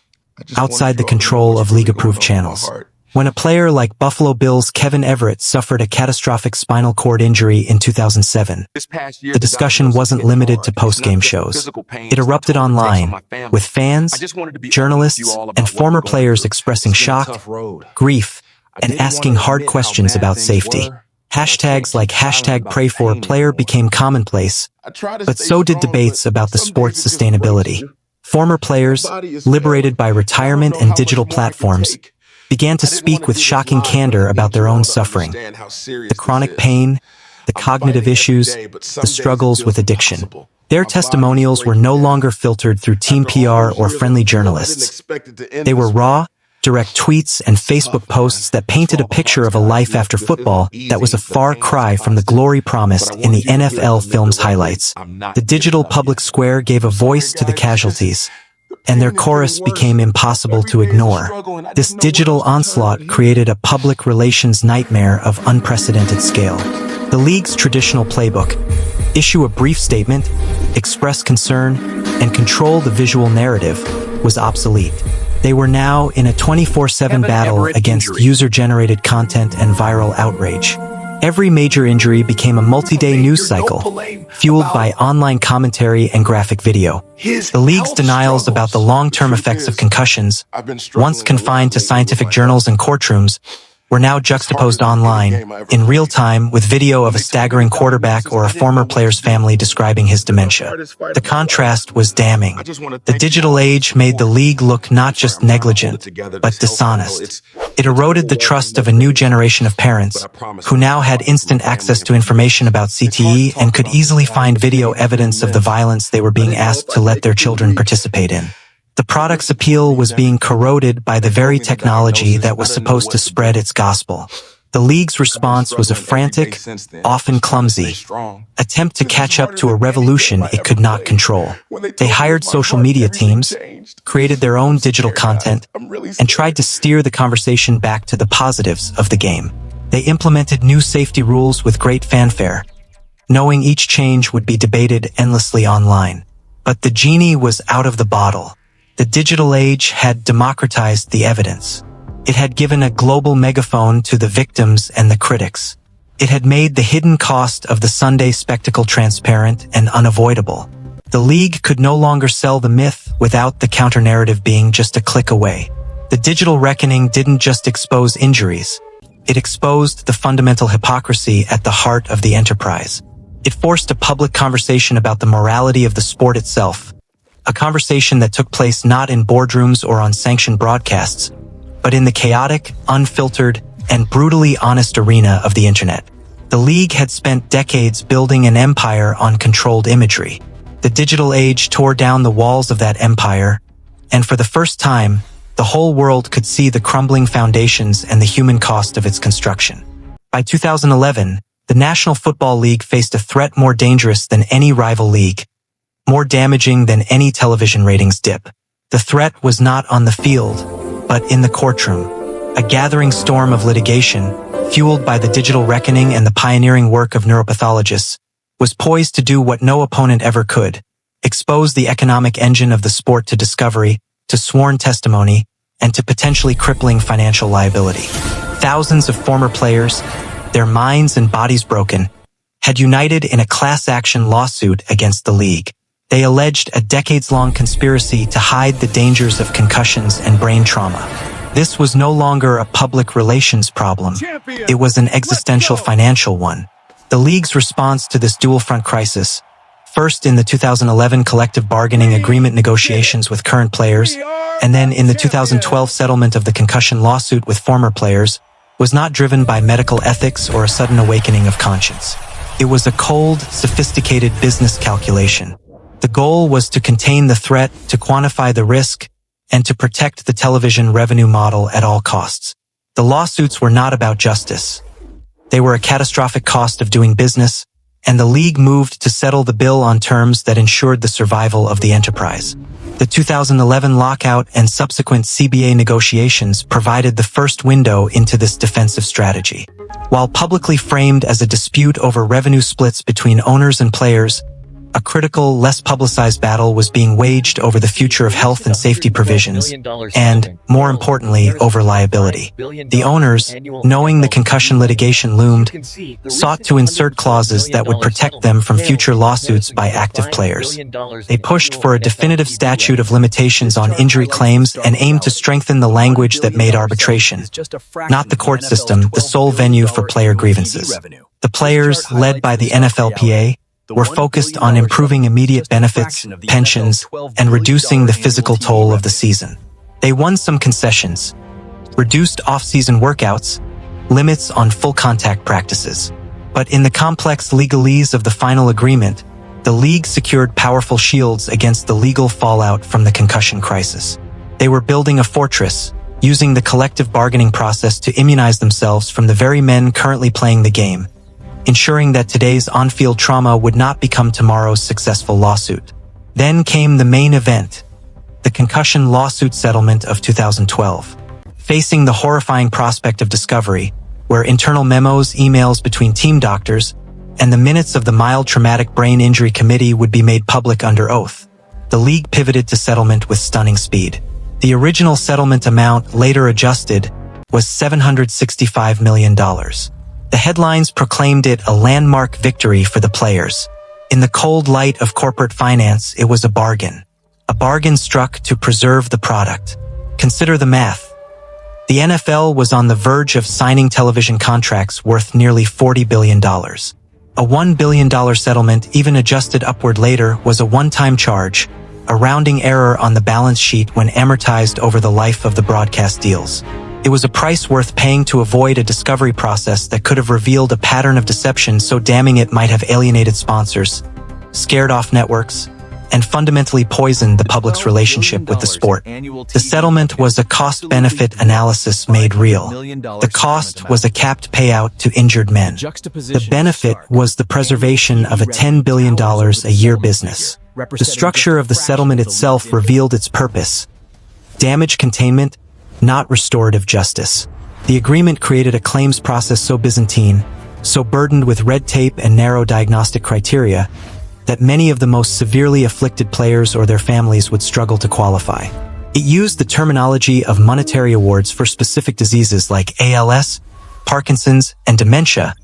outside the control of league-approved channels. When a player like Buffalo Bills' Kevin Everett suffered a catastrophic spinal cord injury in 2007, the discussion wasn't limited to post-game shows. It erupted online, with fans, journalists, and former players expressing shock, grief, and asking hard questions about safety. Hashtags like #PrayForPlayer became commonplace, but so did debates about the sport's sustainability. Former players, liberated by retirement and digital platforms, began to speak with shocking candor about their own suffering, the chronic pain, the cognitive issues, the struggles with addiction. Their testimonials were no longer filtered through team PR or friendly journalists. They were raw, direct tweets and Facebook posts that painted a picture of a life after football that was a far cry from the glory promised in the NFL film's highlights. The digital public square gave a voice to the casualties, and their chorus became impossible to ignore. This digital onslaught created a public relations nightmare of unprecedented scale. The league's traditional playbook, issue a brief statement, express concern, and control the visual narrative, was obsolete. They were now in a 24/7 battle against user-generated content and viral outrage. Every major injury became a multi-day news cycle, fueled by online commentary and graphic video. The league's denials about the long-term effects of concussions, once confined to scientific journals and courtrooms, were now juxtaposed online, in real time, with video of a staggering quarterback or a former player's family describing his dementia. The contrast was damning. The digital age made the league look not just negligent, but dishonest. It eroded the trust of a new generation of parents, who now had instant access to information about CTE and could easily find video evidence of the violence they were being asked to let their children participate in. The product's appeal was being corroded by the very technology that was supposed to spread its gospel. The league's response was a frantic, often clumsy, attempt to catch up to a revolution it could not control. They hired social media teams, created their own digital content, and tried to steer the conversation back to the positives of the game. They implemented new safety rules with great fanfare, knowing each change would be debated endlessly online. But the genie was out of the bottle. The digital age had democratized the evidence. It had given a global megaphone to the victims and the critics. It had made the hidden cost of the Sunday spectacle transparent and unavoidable. The league could no longer sell the myth without the counter-narrative being just a click away. The digital reckoning didn't just expose injuries. It exposed the fundamental hypocrisy at the heart of the enterprise. It forced a public conversation about the morality of the sport itself. A conversation that took place not in boardrooms or on sanctioned broadcasts, but in the chaotic, unfiltered, and brutally honest arena of the internet. The league had spent decades building an empire on controlled imagery. The digital age tore down the walls of that empire, and for the first time, the whole world could see the crumbling foundations and the human cost of its construction. By 2011, the National Football League faced a threat more dangerous than any rival league, more damaging than any television ratings dip. The threat was not on the field, but in the courtroom. A gathering storm of litigation, fueled by the digital reckoning and the pioneering work of neuropathologists, was poised to do what no opponent ever could: expose the economic engine of the sport to discovery, to sworn testimony, and to potentially crippling financial liability. Thousands of former players, their minds and bodies broken, had united in a class action lawsuit against the league. They alleged a decades-long conspiracy to hide the dangers of concussions and brain trauma. This was no longer a public relations problem. It was an existential financial one. The league's response to this dual-front crisis, first in the 2011 collective bargaining agreement negotiations with current players, and then in the 2012 settlement of the concussion lawsuit with former players, was not driven by medical ethics or a sudden awakening of conscience. It was a cold, sophisticated business calculation. The goal was to contain the threat, to quantify the risk, and to protect the television revenue model at all costs. The lawsuits were not about justice. They were a catastrophic cost of doing business, and the league moved to settle the bill on terms that ensured the survival of the enterprise. The 2011 lockout and subsequent CBA negotiations provided the first window into this defensive strategy. While publicly framed as a dispute over revenue splits between owners and players, A critical, less publicized battle was being waged over the future of health and safety provisions, and, more importantly, over liability. The owners, knowing the concussion litigation loomed, sought to insert clauses that would protect them from future lawsuits by active players. They pushed for a definitive statute of limitations on injury claims and aimed to strengthen the language that made arbitration, not the court system, the sole venue for player grievances. The players, led by the NFLPA, were focused on improving immediate benefits, pensions, and reducing the physical toll of the season. They won some concessions: reduced off-season workouts, limits on full contact practices. But in the complex legalese of the final agreement, the league secured powerful shields against the legal fallout from the concussion crisis. They were building a fortress, using the collective bargaining process to immunize themselves from the very men currently playing the game, ensuring that today's on-field trauma would not become tomorrow's successful lawsuit. Then came the main event, the concussion lawsuit settlement of 2012. Facing the horrifying prospect of discovery, where internal memos, emails between team doctors, and the minutes of the mild traumatic brain injury committee would be made public under oath, the league pivoted to settlement with stunning speed. The original settlement amount, later adjusted, was $765 million. The headlines proclaimed it a landmark victory for the players. In the cold light of corporate finance, it was a bargain. A bargain struck to preserve the product. Consider the math. The NFL was on the verge of signing television contracts worth nearly $40 billion. A $1 billion settlement, even adjusted upward later, was a one-time charge, a rounding error on the balance sheet when amortized over the life of the broadcast deals. It was a price worth paying to avoid a discovery process that could have revealed a pattern of deception so damning it might have alienated sponsors, scared off networks, and fundamentally poisoned the public's relationship with the sport. The settlement was a cost-benefit analysis made real. The cost was a capped payout to injured men. The benefit was the preservation of a $10 billion a year business. The structure of the settlement itself revealed its purpose: damage containment, not restorative justice. The agreement created a claims process so Byzantine, so burdened with red tape and narrow diagnostic criteria, that many of the most severely afflicted players or their families would struggle to qualify. It used the terminology of monetary awards for specific diseases like ALS, Parkinson's, and dementia,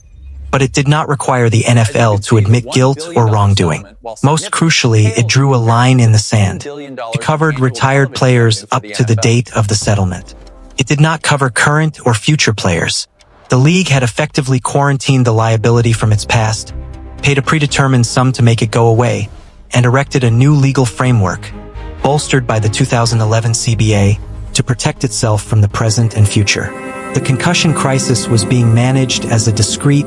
but it did not require the NFL to admit guilt or wrongdoing. Most crucially, it drew a line in the sand. It covered retired players up to the date of the settlement. It did not cover current or future players. The league had effectively quarantined the liability from its past, paid a predetermined sum to make it go away, and erected a new legal framework, bolstered by the 2011 CBA, to protect itself from the present and future. The concussion crisis was being managed as a discrete,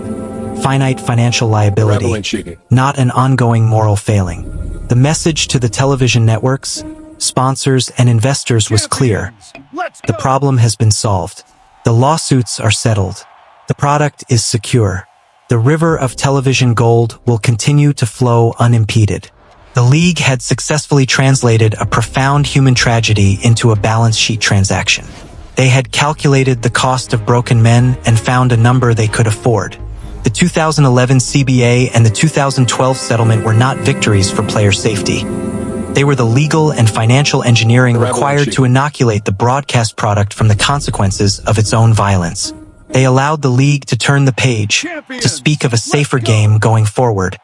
finite financial liability, not an ongoing moral failing. The message to the television networks, sponsors, and investors was clear. The problem has been solved. The lawsuits are settled. The product is secure. The river of television gold will continue to flow unimpeded. The league had successfully translated a profound human tragedy into a balance sheet transaction. They had calculated the cost of broken men and found a number they could afford. The 2011 CBA and the 2012 settlement were not victories for player safety. They were the legal and financial engineering required to inoculate the broadcast product from the consequences of its own violence. They allowed the league to turn the page, to speak of a safer game going forward,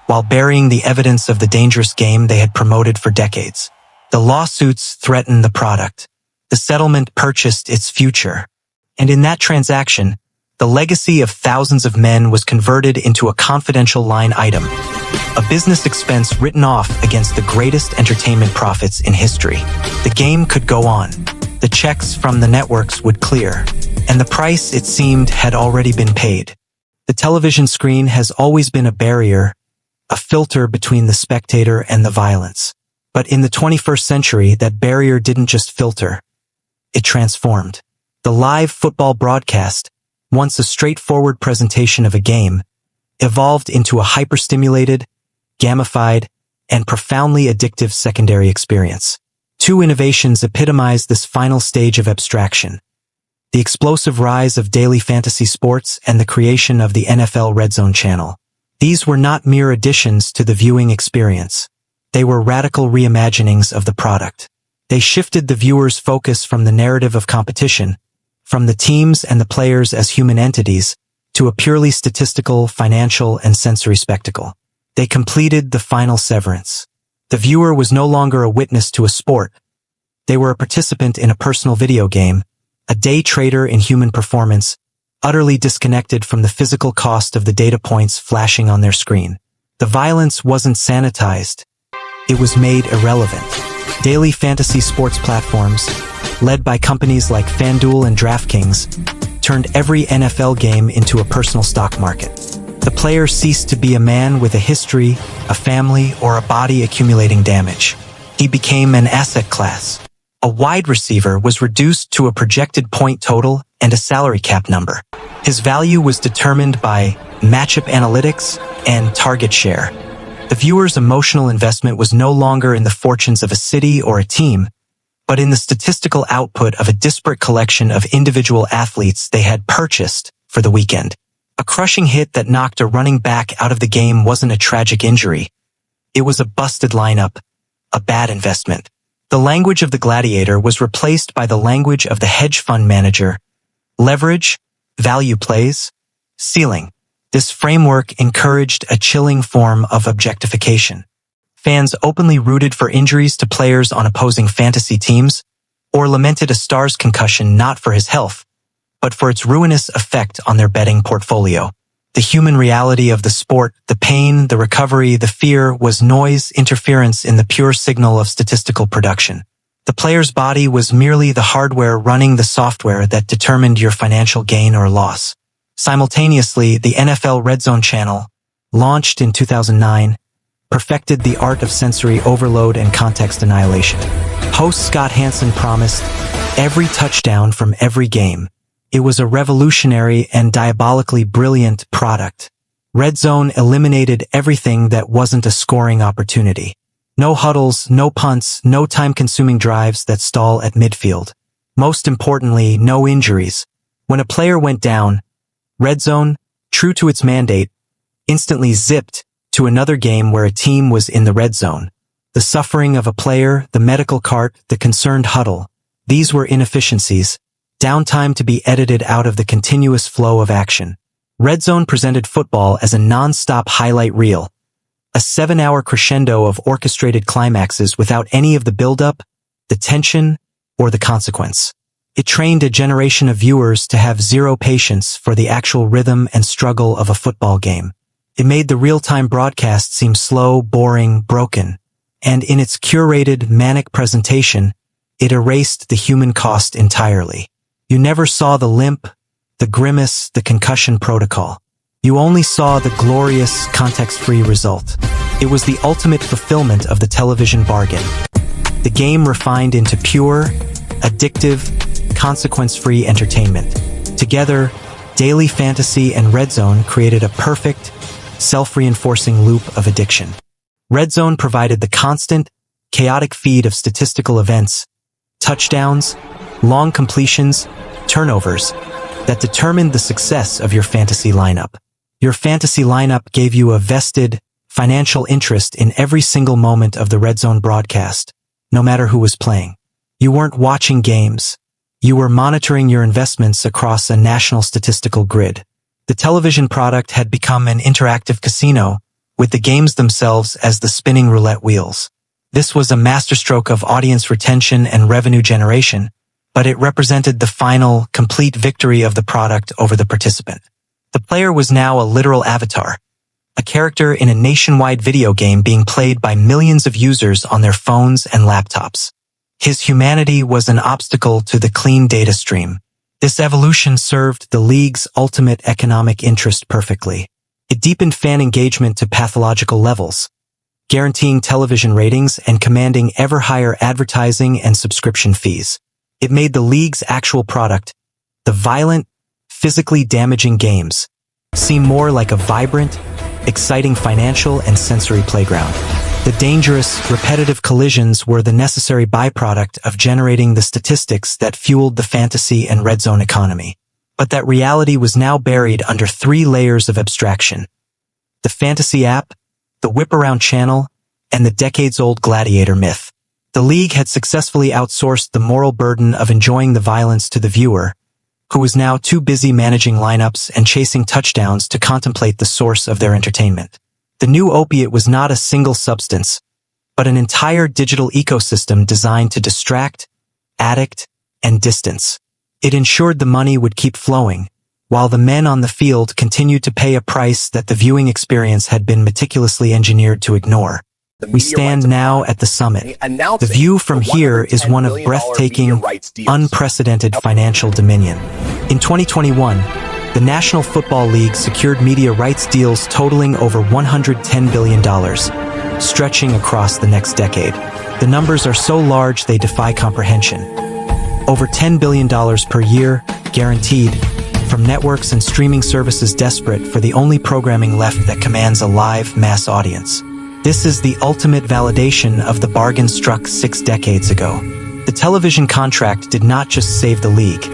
while burying the evidence of the dangerous game they had promoted for decades. The lawsuits threatened the product. The settlement purchased its future. And in that transaction, the legacy of thousands of men was converted into a confidential line item, a business expense written off against the greatest entertainment profits in history. The game could go on. The checks from the networks would clear, and the price, it seemed, had already been paid. The television screen has always been a barrier, a filter between the spectator and the violence. But in the 21st century, that barrier didn't just filter. It transformed. The live football broadcast, once a straightforward presentation of a game, evolved into a hyperstimulated, gamified, and profoundly addictive secondary experience. Two innovations epitomize this final stage of abstraction: the explosive rise of daily fantasy sports and the creation of the NFL Red Zone channel. These were not mere additions to the viewing experience. They were radical reimaginings of the product. They shifted the viewer's focus from the narrative of competition, from the teams and the players as human entities, to a purely statistical, financial, and sensory spectacle. They completed the final severance. The viewer was no longer a witness to a sport. They were a participant in a personal video game, a day trader in human performance, utterly disconnected from the physical cost of the data points flashing on their screen. The violence wasn't sanitized. It was made irrelevant. Daily fantasy sports platforms, led by companies like FanDuel and DraftKings, turned every NFL game into a personal stock market. The player ceased to be a man with a history, a family, or a body accumulating damage. He became an asset class. A wide receiver was reduced to a projected point total and a salary cap number. His value was determined by matchup analytics and target share. The viewer's emotional investment was no longer in the fortunes of a city or a team, but in the statistical output of a disparate collection of individual athletes they had purchased for the weekend. A crushing hit that knocked a running back out of the game wasn't a tragic injury. It was a busted lineup, a bad investment. The language of the gladiator was replaced by the language of the hedge fund manager. Leverage, value plays, ceiling. This framework encouraged a chilling form of objectification. Fans openly rooted for injuries to players on opposing fantasy teams, or lamented a star's concussion not for his health, but for its ruinous effect on their betting portfolio. The human reality of the sport, the pain, the recovery, the fear, was noise interference in the pure signal of statistical production. The player's body was merely the hardware running the software that determined your financial gain or loss. Simultaneously, the NFL Red Zone channel, launched in 2009, perfected the art of sensory overload and context annihilation. Host Scott Hansen promised every touchdown from every game. It was a revolutionary and diabolically brilliant product. Red Zone eliminated everything that wasn't a scoring opportunity. No huddles, no punts, no time-consuming drives that stall at midfield. Most importantly, no injuries. When a player went down, Red Zone, true to its mandate, instantly zipped to another game where a team was in the red zone. The suffering of a player, the medical cart, the concerned huddle. These were inefficiencies. Downtime to be edited out of the continuous flow of action. Red Zone presented football as a non-stop highlight reel, a 7-hour crescendo of orchestrated climaxes without any of the build-up, the tension, or the consequence. It trained a generation of viewers to have zero patience for the actual rhythm and struggle of a football game. It made the real-time broadcast seem slow, boring, broken, and in its curated, manic presentation, it erased the human cost entirely. You never saw the limp, the grimace, the concussion protocol. You only saw the glorious, context-free result. It was the ultimate fulfillment of the television bargain. The game refined into pure, addictive, consequence-free entertainment. Together, daily fantasy and Red Zone created a perfect, self-reinforcing loop of addiction. Red Zone provided the constant, chaotic feed of statistical events, touchdowns, long completions, turnovers, that determined the success of your fantasy lineup. Your fantasy lineup gave you a vested, financial interest in every single moment of the Red Zone broadcast, no matter who was playing. You weren't watching games. You were monitoring your investments across a national statistical grid. The television product had become an interactive casino, with the games themselves as the spinning roulette wheels. This was a masterstroke of audience retention and revenue generation, but it represented the final, complete victory of the product over the participant. The player was now a literal avatar, a character in a nationwide video game being played by millions of users on their phones and laptops. His humanity was an obstacle to the clean data stream. This evolution served the league's ultimate economic interest perfectly. It deepened fan engagement to pathological levels, guaranteeing television ratings and commanding ever higher advertising and subscription fees. It made the league's actual product, the violent, physically damaging games, seem more like a vibrant, exciting financial and sensory playground. The dangerous, repetitive collisions were the necessary byproduct of generating the statistics that fueled the fantasy and Red Zone economy. But that reality was now buried under 3 layers of abstraction. the fantasy app, the whip-around channel, and the decades-old Gladiator myth. The league had successfully outsourced the moral burden of enjoying the violence to the viewer, who was now too busy managing lineups and chasing touchdowns to contemplate the source of their entertainment. The new opiate was not a single substance, but an entire digital ecosystem designed to distract, addict, and distance. It ensured the money would keep flowing, while the men on the field continued to pay a price that the viewing experience had been meticulously engineered to ignore. We stand now at the summit. The view from here is one of breathtaking, unprecedented financial dominion. In 2021, the National Football League secured media rights deals totaling over $110 billion, stretching across the next decade. The numbers are so large they defy comprehension. Over $10 billion per year, guaranteed, from networks and streaming services desperate for the only programming left that commands a live, mass audience. This is the ultimate validation of the bargain struck 6 decades ago. The television contract did not just save the league.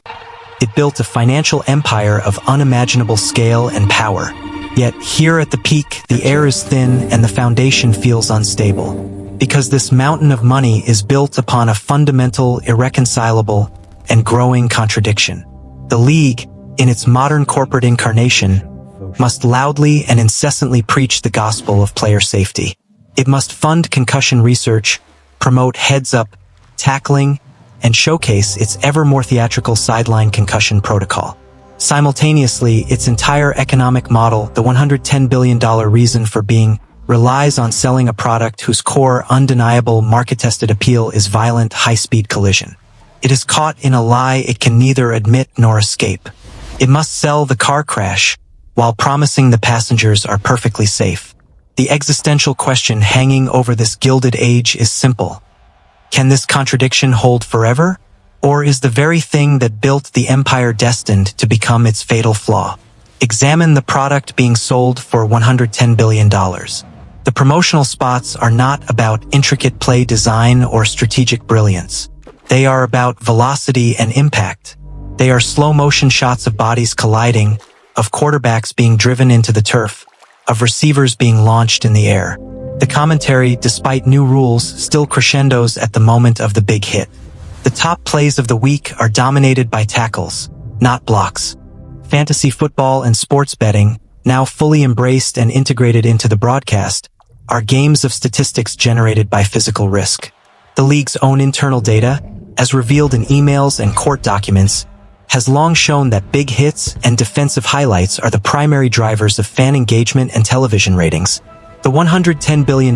It built a financial empire of unimaginable scale and power. Yet here at the peak, the air is thin and the foundation feels unstable. Because this mountain of money is built upon a fundamental, irreconcilable, and growing contradiction. The league, in its modern corporate incarnation, must loudly and incessantly preach the gospel of player safety. It must fund concussion research, promote heads-up tackling, and showcase its ever more theatrical sideline concussion protocol. Simultaneously, its entire economic model, the $110 billion reason for being, relies on selling a product whose core, undeniable, market-tested appeal is violent, high-speed collision. It is caught in a lie it can neither admit nor escape. It must sell the car crash, while promising the passengers are perfectly safe. The existential question hanging over this gilded age is simple. Can this contradiction hold forever? Or is the very thing that built the empire destined to become its fatal flaw? Examine the product being sold for $110 billion. The promotional spots are not about intricate play design or strategic brilliance. They are about velocity and impact. They are slow-motion shots of bodies colliding, of quarterbacks being driven into the turf, of receivers being launched in the air. The commentary, despite new rules, still crescendos at the moment of the big hit. The top plays of the week are dominated by tackles, not blocks. Fantasy football and sports betting, now fully embraced and integrated into the broadcast, are games of statistics generated by physical risk. The league's own internal data, as revealed in emails and court documents, has long shown that big hits and defensive highlights are the primary drivers of fan engagement and television ratings. The $110 billion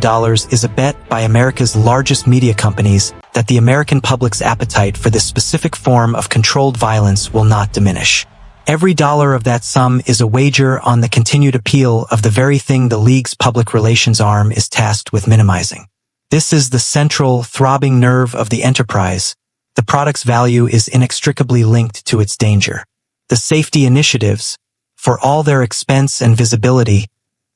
is a bet by America's largest media companies that the American public's appetite for this specific form of controlled violence will not diminish. Every dollar of that sum is a wager on the continued appeal of the very thing the league's public relations arm is tasked with minimizing. This is the central, throbbing nerve of the enterprise. The product's value is inextricably linked to its danger. The safety initiatives, for all their expense and visibility,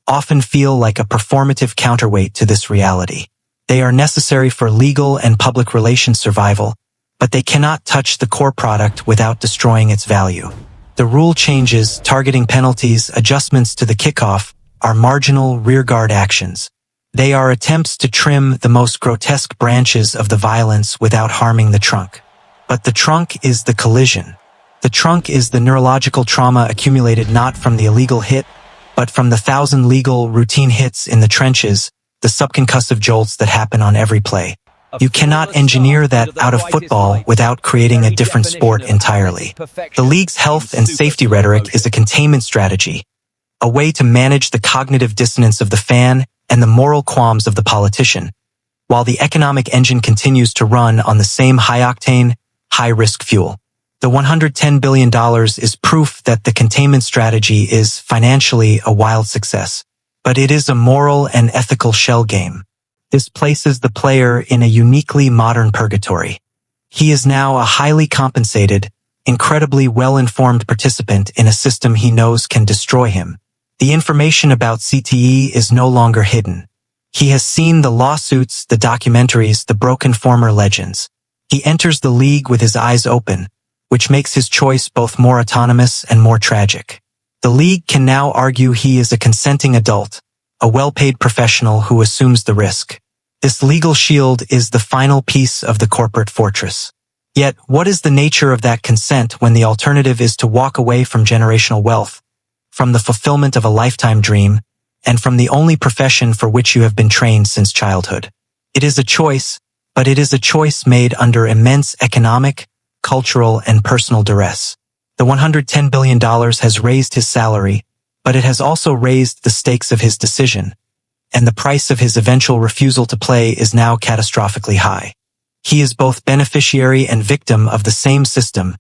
often feel like a performative counterweight to this reality. They are necessary for legal and public relations survival, but they cannot touch the core product without destroying its value. The rule changes, targeting penalties, adjustments to the kickoff, are marginal rearguard actions. They are attempts to trim the most grotesque branches of the violence without harming the trunk. But the trunk is the collision. The trunk is the neurological trauma accumulated not from the illegal hit, but from the 1,000 legal, routine hits in the trenches, the subconcussive jolts that happen on every play. You cannot engineer that out of football without creating a different sport entirely. The league's health and safety rhetoric is a containment strategy, a way to manage the cognitive dissonance of the fan and the moral qualms of the politician, while the economic engine continues to run on the same high-octane, high-risk fuel. The $110 billion is proof that the containment strategy is financially a wild success, but it is a moral and ethical shell game. This places the player in a uniquely modern purgatory. He is now a highly compensated, incredibly well-informed participant in a system he knows can destroy him. The information about CTE is no longer hidden. He has seen the lawsuits, the documentaries, the broken former legends. He enters the league with his eyes open, which makes his choice both more autonomous and more tragic. The league can now argue he is a consenting adult, a well-paid professional who assumes the risk. This legal shield is the final piece of the corporate fortress. Yet, what is the nature of that consent when the alternative is to walk away from generational wealth, from the fulfillment of a lifetime dream, and from the only profession for which you have been trained since childhood? It is a choice, but it is a choice made under immense economic, cultural, and personal duress. The $110 billion has raised his salary, but it has also raised the stakes of his decision, and the price of his eventual refusal to play is now catastrophically high. He is both beneficiary and victim of the same system,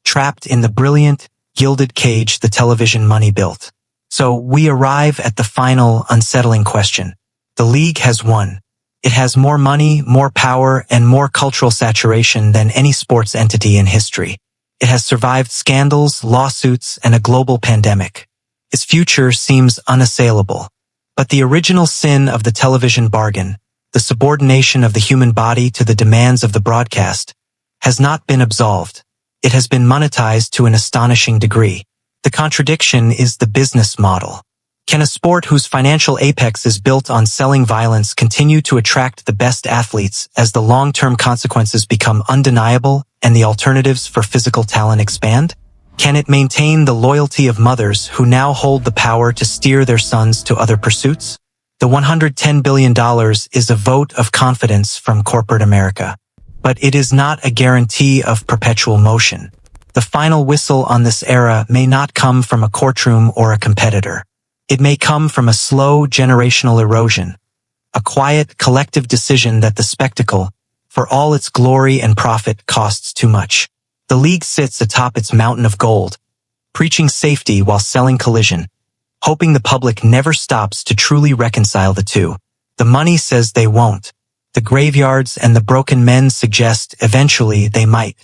trapped in the brilliant, gilded cage the television money built. So we arrive at the final, unsettling question. The league has won. It has more money, more power, and more cultural saturation than any sports entity in history. It has survived scandals, lawsuits, and a global pandemic. Its future seems unassailable. But the original sin of the television bargain, the subordination of the human body to the demands of the broadcast, has not been absolved. It has been monetized to an astonishing degree. The contradiction is the business model. Can a sport whose financial apex is built on selling violence continue to attract the best athletes as the long-term consequences become undeniable and the alternatives for physical talent expand? Can it maintain the loyalty of mothers who now hold the power to steer their sons to other pursuits? The $110 billion is a vote of confidence from corporate America. But it is not a guarantee of perpetual motion. The final whistle on this era may not come from a courtroom or a competitor. It may come from a slow generational erosion, a quiet collective decision that the spectacle, for all its glory and profit, costs too much. The league sits atop its mountain of gold, preaching safety while selling collision, hoping the public never stops to truly reconcile the two. The money says they won't. The graveyards and the broken men suggest eventually they might.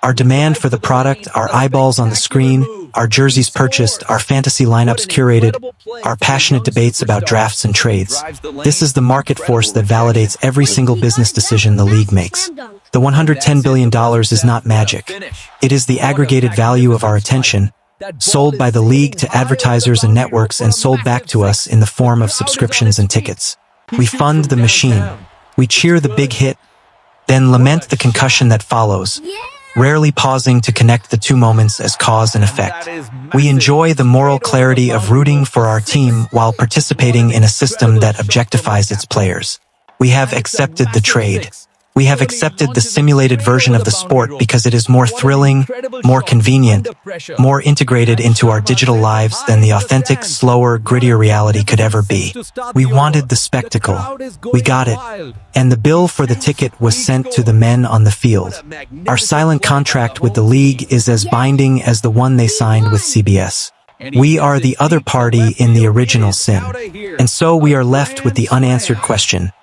Our demand for the product, our eyeballs on the screen, our jerseys purchased, our fantasy lineups curated, our passionate debates about drafts and trades. This is the market force that validates every single business decision the league makes. The $110 billion is not magic. It is the aggregated value of our attention, sold by the league to advertisers and networks and sold back to us in the form of subscriptions and tickets. We fund the machine. We cheer the big hit, then lament the concussion that follows, rarely pausing to connect the two moments as cause and effect. We enjoy the moral clarity of rooting for our team while participating in a system that objectifies its players. We have accepted the trade. We have accepted the simulated version of the sport because it is more thrilling, more convenient, more integrated into our digital lives than the authentic, slower, grittier reality could ever be. We wanted the spectacle. We got it. And the bill for the ticket was sent to the men on the field. Our silent contract with the league is as binding as the one they signed with CBS. We are the other party in the original sin. And so we are left with the unanswered question,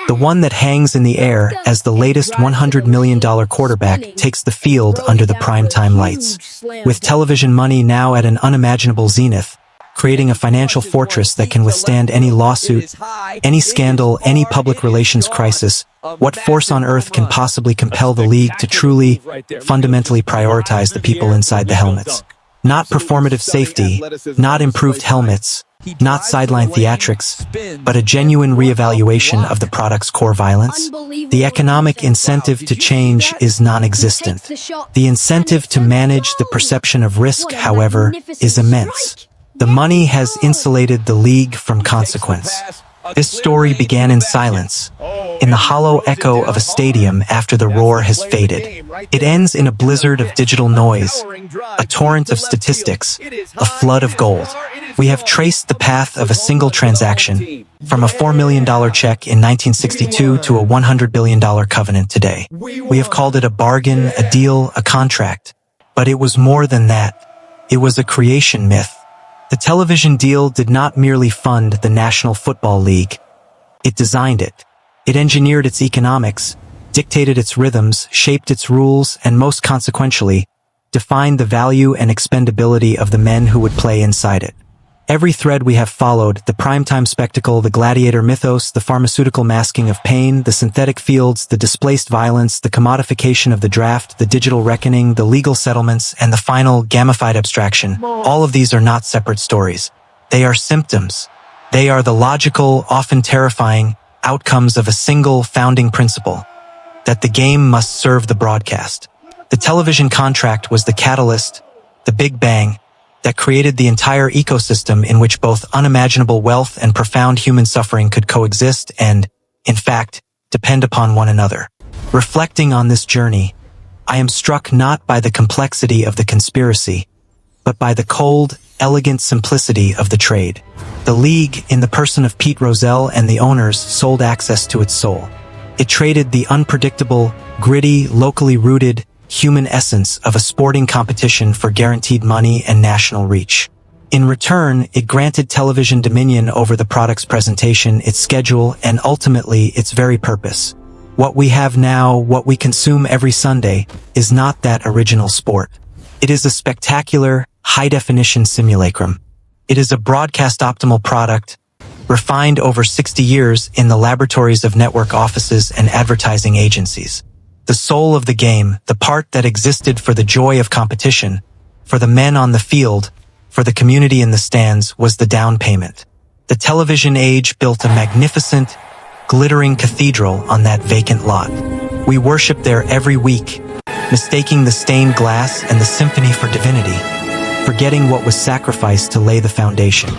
the one that hangs in the air as the latest $100 million quarterback takes the field under the primetime lights. With television money now at an unimaginable zenith, creating a financial fortress that can withstand any lawsuit, any scandal, any public relations crisis, what force on earth can possibly compel the league to truly, fundamentally prioritize the people inside the helmets? Not performative safety, not improved helmets, not sideline theatrics, but a genuine reevaluation of the product's core violence? The economic incentive to change is non-existent. The incentive to manage the perception of risk, however, is immense. The money has insulated the league from consequence. This story began in silence, in the hollow echo of a stadium after the roar has faded. It ends in a blizzard of digital noise, a torrent of statistics, a flood of gold. We have traced the path of a single transaction, from a $4 million check in 1962 to a $100 billion covenant today. We have called it a bargain, a deal, a contract. But it was more than that. It was a creation myth. The television deal did not merely fund the National Football League. It designed it. It engineered its economics, dictated its rhythms, shaped its rules, and most consequentially, defined the value and expendability of the men who would play inside it. Every thread we have followed, the primetime spectacle, the Gladiator Mythos, the pharmaceutical masking of pain, the synthetic fields, the displaced violence, the commodification of the draft, the digital reckoning, the legal settlements, and the final gamified abstraction. All of these are not separate stories. They are symptoms. They are the logical, often terrifying, outcomes of a single founding principle, that the game must serve the broadcast. The television contract was the catalyst, the Big Bang, that created the entire ecosystem in which both unimaginable wealth and profound human suffering could coexist and, in fact, depend upon one another. Reflecting on this journey, I am struck not by the complexity of the conspiracy, but by the cold, elegant simplicity of the trade. The League, in the person of Pete Rozelle and the owners, sold access to its soul. It traded the unpredictable, gritty, locally rooted, human essence of a sporting competition for guaranteed money and national reach. In return, it granted television dominion over the product's presentation, its schedule, and ultimately its very purpose. What we have now, what we consume every Sunday, is not that original sport. It is a spectacular, high-definition simulacrum. It is a broadcast-optimal product, refined over 60 years in the laboratories of network offices and advertising agencies. The soul of the game, the part that existed for the joy of competition, for the men on the field, for the community in the stands, was the down payment. The television age built a magnificent, glittering cathedral on that vacant lot. We worship there every week, mistaking the stained glass and the symphony for divinity, forgetting what was sacrificed to lay the foundation.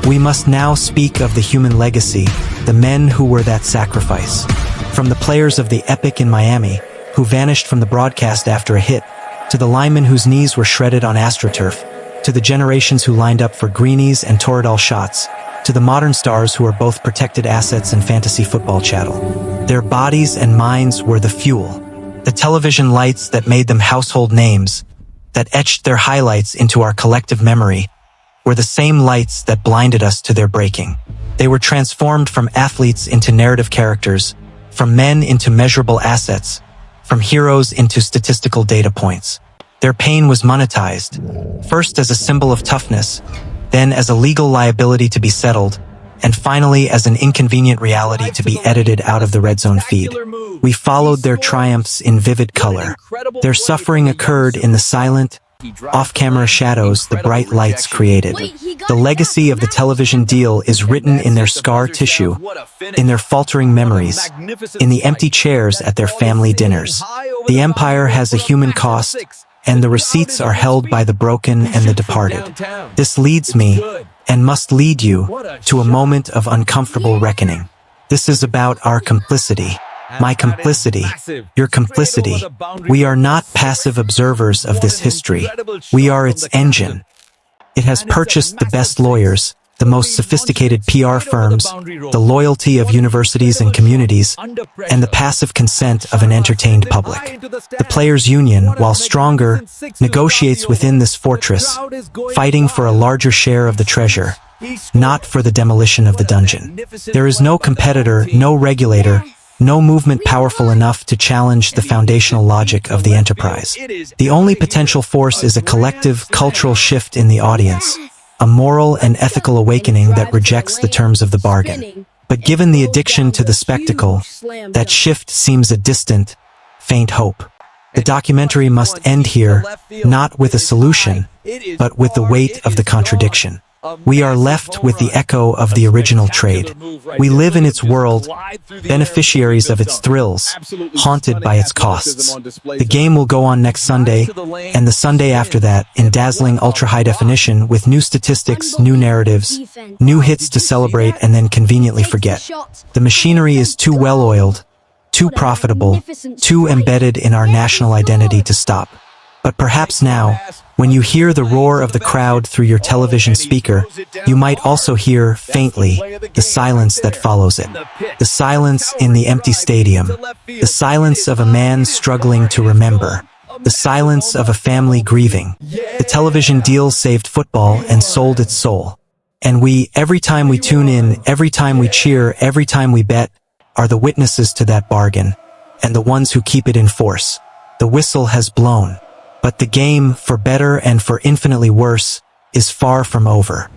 We must now speak of the human legacy, the men who were that sacrifice. From the players of the Epic in Miami, who vanished from the broadcast after a hit, to the linemen whose knees were shredded on AstroTurf, to the generations who lined up for greenies and Toradol shots, to the modern stars who are both protected assets and fantasy football chattel. Their bodies and minds were the fuel, the television lights that made them household names, that etched their highlights into our collective memory, were the same lights that blinded us to their breaking. They were transformed from athletes into narrative characters, from men into measurable assets, from heroes into statistical data points. Their pain was monetized, first as a symbol of toughness, then as a legal liability to be settled, and finally as an inconvenient reality to be edited out of the Red Zone feed. We followed their triumphs in vivid color. Their suffering occurred in the silent, off-camera shadows the bright lights created. The legacy of the television deal is written in their scar tissue, in their faltering memories, in the empty chairs at their family dinners. The empire has a human cost, and the receipts are held by the broken and the departed. This leads me, and must lead you, to a moment of uncomfortable reckoning. This is about our complicity. My complicity, your complicity. We are not passive observers of this history. We are its engine. It has purchased the best lawyers, the most sophisticated PR firms, the loyalty of universities and communities, and the passive consent of an entertained public. The players' union, while stronger, negotiates within this fortress, fighting for a larger share of the treasure, not for the demolition of the dungeon. There is no competitor, no regulator, no movement powerful enough to challenge the foundational logic of the enterprise. The only potential force is a collective cultural shift in the audience, a moral and ethical awakening that rejects the terms of the bargain. But given the addiction to the spectacle, that shift seems a distant, faint hope. The documentary must end here, not with a solution, but with the weight of the contradiction. We are left with the echo of the original trade. We live in its world, beneficiaries of its thrills, haunted by its costs. The game will go on next Sunday, and the Sunday after that, in dazzling ultra-high definition with new statistics, new narratives, new hits to celebrate and then conveniently forget. The machinery is too well-oiled, too profitable, too embedded in our national identity to stop. But perhaps now, when you hear the roar of the crowd through your television speaker, you might also hear, faintly, the silence that follows it. The silence in the empty stadium. The silence of a man struggling to remember. The silence of a family grieving. The television deal saved football and sold its soul. And we, every time we tune in, every time we cheer, every time we bet, are the witnesses to that bargain, and the ones who keep it in force. The whistle has blown. But the game, for better and for infinitely worse, is far from over.